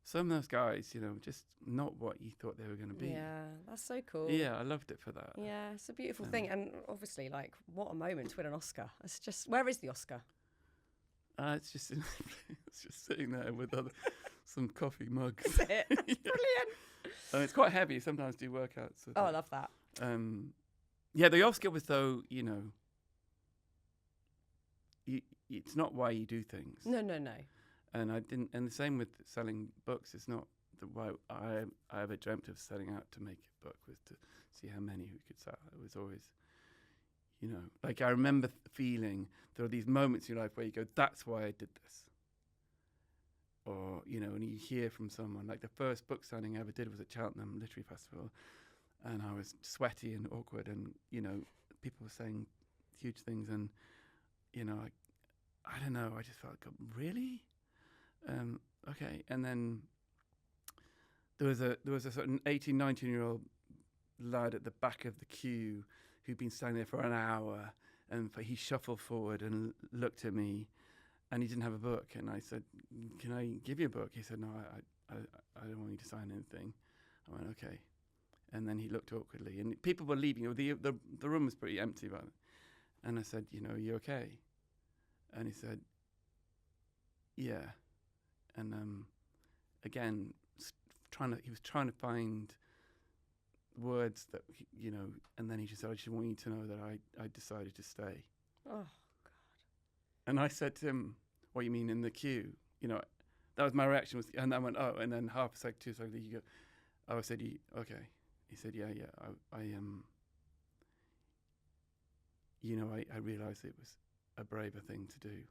[SPEAKER 2] some of those guys, just not what you thought they were going to be.
[SPEAKER 1] Yeah, that's so cool.
[SPEAKER 2] Yeah, I loved it for that.
[SPEAKER 1] Yeah, it's a beautiful thing. And obviously, like, what a moment to win an Oscar. It's just, where is the Oscar?
[SPEAKER 2] It's just sitting there with some coffee mugs.
[SPEAKER 1] Is it? That's brilliant.
[SPEAKER 2] And it's quite heavy. Sometimes do workouts.
[SPEAKER 1] Oh, I love that.
[SPEAKER 2] Yeah, the Oscar was, though, it's not why you do things.
[SPEAKER 1] No.
[SPEAKER 2] And I didn't. And the same with selling books. It's not why I ever dreamt of setting out to make a book was to see how many we could sell. It was always, like, I remember feeling there are these moments in your life where you go, "That's why I did this." Or and you hear from someone, like the first book signing I ever did was at Cheltenham Literary Festival, and I was sweaty and awkward, and people were saying huge things, and I don't know, I just felt, God, really? Okay. And then there was a sort of 18, 19-year-old lad at the back of the queue who'd been standing there for an hour, and he shuffled forward and looked at me, and he didn't have a book. And I said, "Can I give you a book?" He said, "No, I don't want you to sign anything." I went, "Okay." And then he looked awkwardly, and people were leaving. The room was pretty empty by then. And I said, "Are you okay?" And he said, "Yeah." And again, he was trying to find words that and then he just said, "I just want you to know that I decided to stay."
[SPEAKER 1] Oh, God.
[SPEAKER 2] And I said to him, "What you mean in the queue?" That was my reaction. And I went, "Oh," and then half a second, 2 seconds, you go, "Oh," I said, "Okay." He said, "Yeah, I I realised it was a braver thing to do.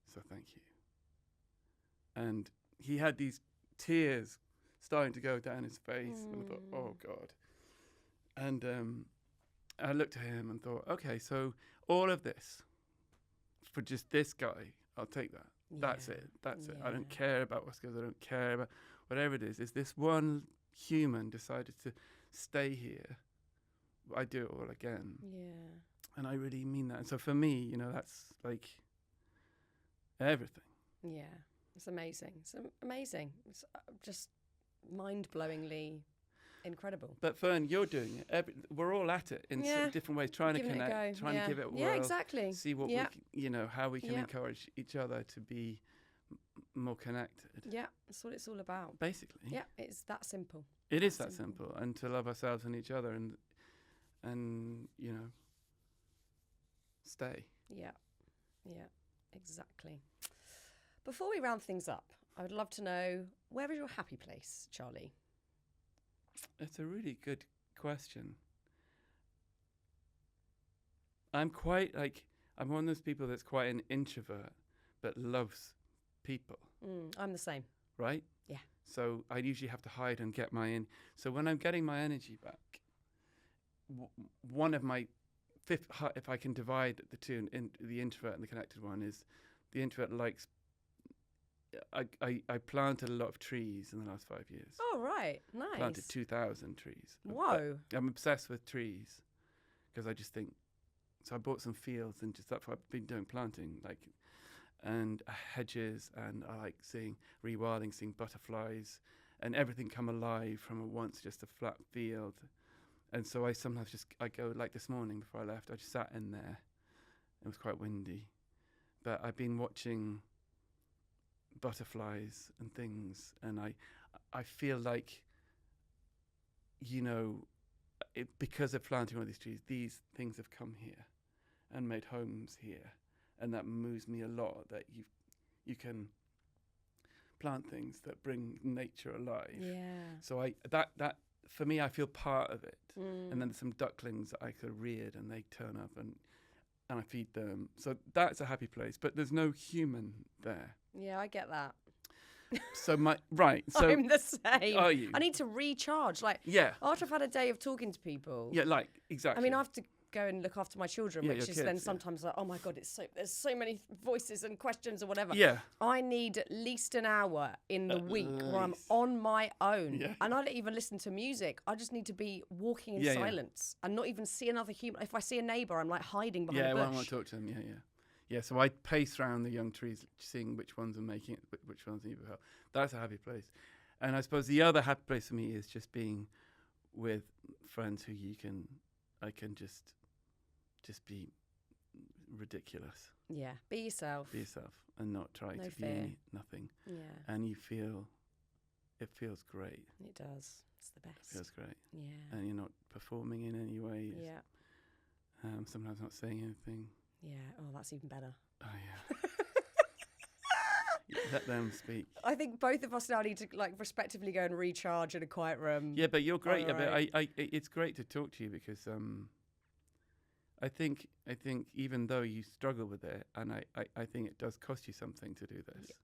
[SPEAKER 2] So thank you." And he had these tears starting to go down his face. And I thought, oh, God. And I looked at him and thought, okay, so all of this for just this guy, I'll take that. Yeah. That's it. I don't care about Oscars. I don't care about whatever it is. Is this one human decided to stay here, I do it all again. Yeah. And I really mean that. And so for me, that's like everything.
[SPEAKER 1] Yeah. It's amazing. It's amazing. It's just mind-blowingly incredible.
[SPEAKER 2] But Fearne, you're doing it. We're all at it in different ways, trying to connect, trying to give it a whirl.
[SPEAKER 1] Yeah, exactly.
[SPEAKER 2] See what we, how we can encourage each other to be more connected.
[SPEAKER 1] Yeah, that's what it's all about.
[SPEAKER 2] Basically.
[SPEAKER 1] Yeah, it's that simple.
[SPEAKER 2] It is that simple, and to love ourselves and each other, and stay.
[SPEAKER 1] Yeah, exactly. Before we round things up, I would love to know, where is your happy place, Charlie?
[SPEAKER 2] It's a really good question. I'm one of those people that's quite an introvert, but loves people.
[SPEAKER 1] I'm the same.
[SPEAKER 2] Right?
[SPEAKER 1] Yeah.
[SPEAKER 2] So I usually have to hide and get so when I'm getting my energy back, one of my if I can divide the two, the introvert and the connected one, is the introvert likes, I planted a lot of trees in the last 5 years.
[SPEAKER 1] Oh, right. Nice.
[SPEAKER 2] Planted 2,000 trees.
[SPEAKER 1] Whoa.
[SPEAKER 2] I'm obsessed with trees because I just think. So I bought some fields and just that's what I've been doing, planting and hedges, and I like rewilding, seeing butterflies and everything come alive from once just a flat field. And so I sometimes I go, like this morning before I left, I just sat in there. It was quite windy, but I've been watching butterflies and things, and I feel like, because of planting all these trees, these things have come here and made homes here, and that moves me a lot, that you can plant things that bring nature alive.
[SPEAKER 1] Yeah.
[SPEAKER 2] So that for me, I feel part of it. And then there's some ducklings that I could have reared, and they turn up and I feed them. So that's a happy place, but there's no human there.
[SPEAKER 1] Yeah, I get that.
[SPEAKER 2] So so
[SPEAKER 1] I'm the same.
[SPEAKER 2] Are you?
[SPEAKER 1] I need to recharge.
[SPEAKER 2] Yeah.
[SPEAKER 1] After I've had a day of talking to people.
[SPEAKER 2] Yeah, exactly.
[SPEAKER 1] I mean, I have to go and look after my children, which is
[SPEAKER 2] kids,
[SPEAKER 1] then sometimes like, oh my God, there's so many voices and questions or whatever.
[SPEAKER 2] Yeah.
[SPEAKER 1] I need at least an hour in the week where I'm on my own.
[SPEAKER 2] Yeah.
[SPEAKER 1] And I don't even listen to music. I just need to be walking in silence and not even see another human. If I see a neighbour, I'm like hiding behind a bush.
[SPEAKER 2] Yeah, I want to talk to them. Yeah, so I pace around the young trees, seeing which ones are making it, which ones need help. That's a happy place. And I suppose the other happy place for me is just being with friends who I can just be ridiculous.
[SPEAKER 1] Yeah, be yourself.
[SPEAKER 2] Be yourself and not try
[SPEAKER 1] No
[SPEAKER 2] to
[SPEAKER 1] fear.
[SPEAKER 2] be nothing.
[SPEAKER 1] Yeah.
[SPEAKER 2] And it feels great.
[SPEAKER 1] It does. It's the best.
[SPEAKER 2] It feels great.
[SPEAKER 1] Yeah.
[SPEAKER 2] And you're not performing in any way.
[SPEAKER 1] Yeah.
[SPEAKER 2] Sometimes not saying anything.
[SPEAKER 1] Yeah. Oh, that's even better.
[SPEAKER 2] Oh, yeah. Let them speak.
[SPEAKER 1] I think both of us now need to respectively go and recharge in a quiet room.
[SPEAKER 2] Yeah, but you're great.
[SPEAKER 1] All right.
[SPEAKER 2] But it's great to talk to you because I think even though you struggle with it, and I think it does cost you something to do this.
[SPEAKER 1] Yep.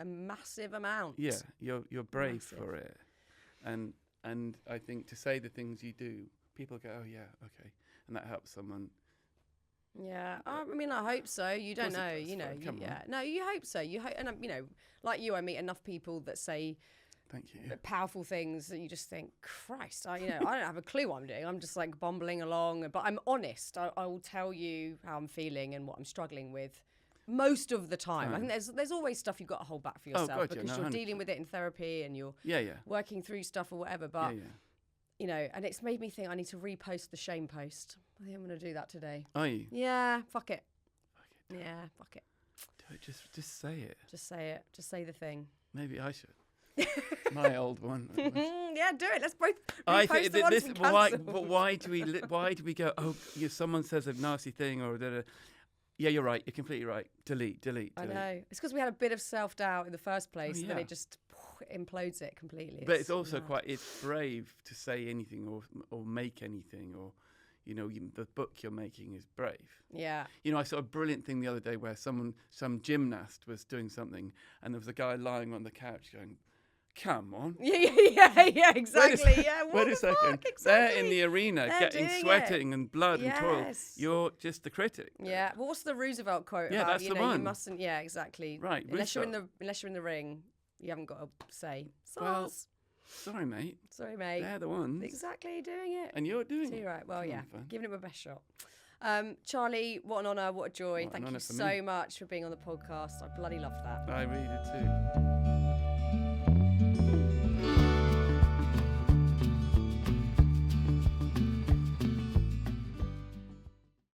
[SPEAKER 1] A massive amount.
[SPEAKER 2] Yeah, you're brave
[SPEAKER 1] Massive.
[SPEAKER 2] for it, and I think to say the things you do, people go, oh yeah, okay, and that helps someone.
[SPEAKER 1] Yeah, I mean, I hope so. You don't know,
[SPEAKER 2] Come on.
[SPEAKER 1] No, you hope so. You hope, and like you, I meet enough people that say
[SPEAKER 2] Thank you.
[SPEAKER 1] powerful things that you just think, Christ, I don't have a clue what I'm doing. I'm just like bumbling along, but I'm honest. I will tell you how I'm feeling and what I'm struggling with most of the time. I think there's always stuff you've got to hold back for yourself because you're
[SPEAKER 2] 100%.
[SPEAKER 1] dealing with it in therapy and you're working through stuff or whatever. But and it's made me think I need to repost the shame post. I think I'm going to do that today.
[SPEAKER 2] Are you?
[SPEAKER 1] Yeah, fuck it. Yeah, fuck it.
[SPEAKER 2] Do it. Just say it.
[SPEAKER 1] Just say it. Just say the thing.
[SPEAKER 2] Maybe I should. My old one.
[SPEAKER 1] Yeah, do it. Let's both
[SPEAKER 2] I
[SPEAKER 1] repost
[SPEAKER 2] think
[SPEAKER 1] the ones we
[SPEAKER 2] but why do we go? Oh, someone says a nasty thing or da. Yeah, you're right. You're completely right. Delete.
[SPEAKER 1] I know. It's because we had a bit of self-doubt in the first place, and then it just implodes it completely.
[SPEAKER 2] But it's also it's brave to say anything or make anything or, the book you're making is brave.
[SPEAKER 1] Yeah.
[SPEAKER 2] I saw a brilliant thing the other day where some gymnast was doing something and there was a guy lying on the couch going, come on.
[SPEAKER 1] Yeah, exactly.
[SPEAKER 2] Wait a second.
[SPEAKER 1] Exactly.
[SPEAKER 2] They're in the arena getting sweating and blood and toil. You're just the critic.
[SPEAKER 1] Yeah. Well, what's the Roosevelt quote
[SPEAKER 2] Yeah,
[SPEAKER 1] about?
[SPEAKER 2] that's the one.
[SPEAKER 1] You mustn't. Yeah, exactly.
[SPEAKER 2] Right.
[SPEAKER 1] Unless you're in the ring, you haven't got to say.
[SPEAKER 2] Well, sorry, mate.
[SPEAKER 1] They're
[SPEAKER 2] the ones.
[SPEAKER 1] Exactly, doing it.
[SPEAKER 2] And you're doing it.
[SPEAKER 1] You're right. Well,
[SPEAKER 2] Fun.
[SPEAKER 1] giving it my best shot. Charlie, what an honour, what a joy. Thank you so much for being on the podcast. I bloody loved that.
[SPEAKER 2] I really did too.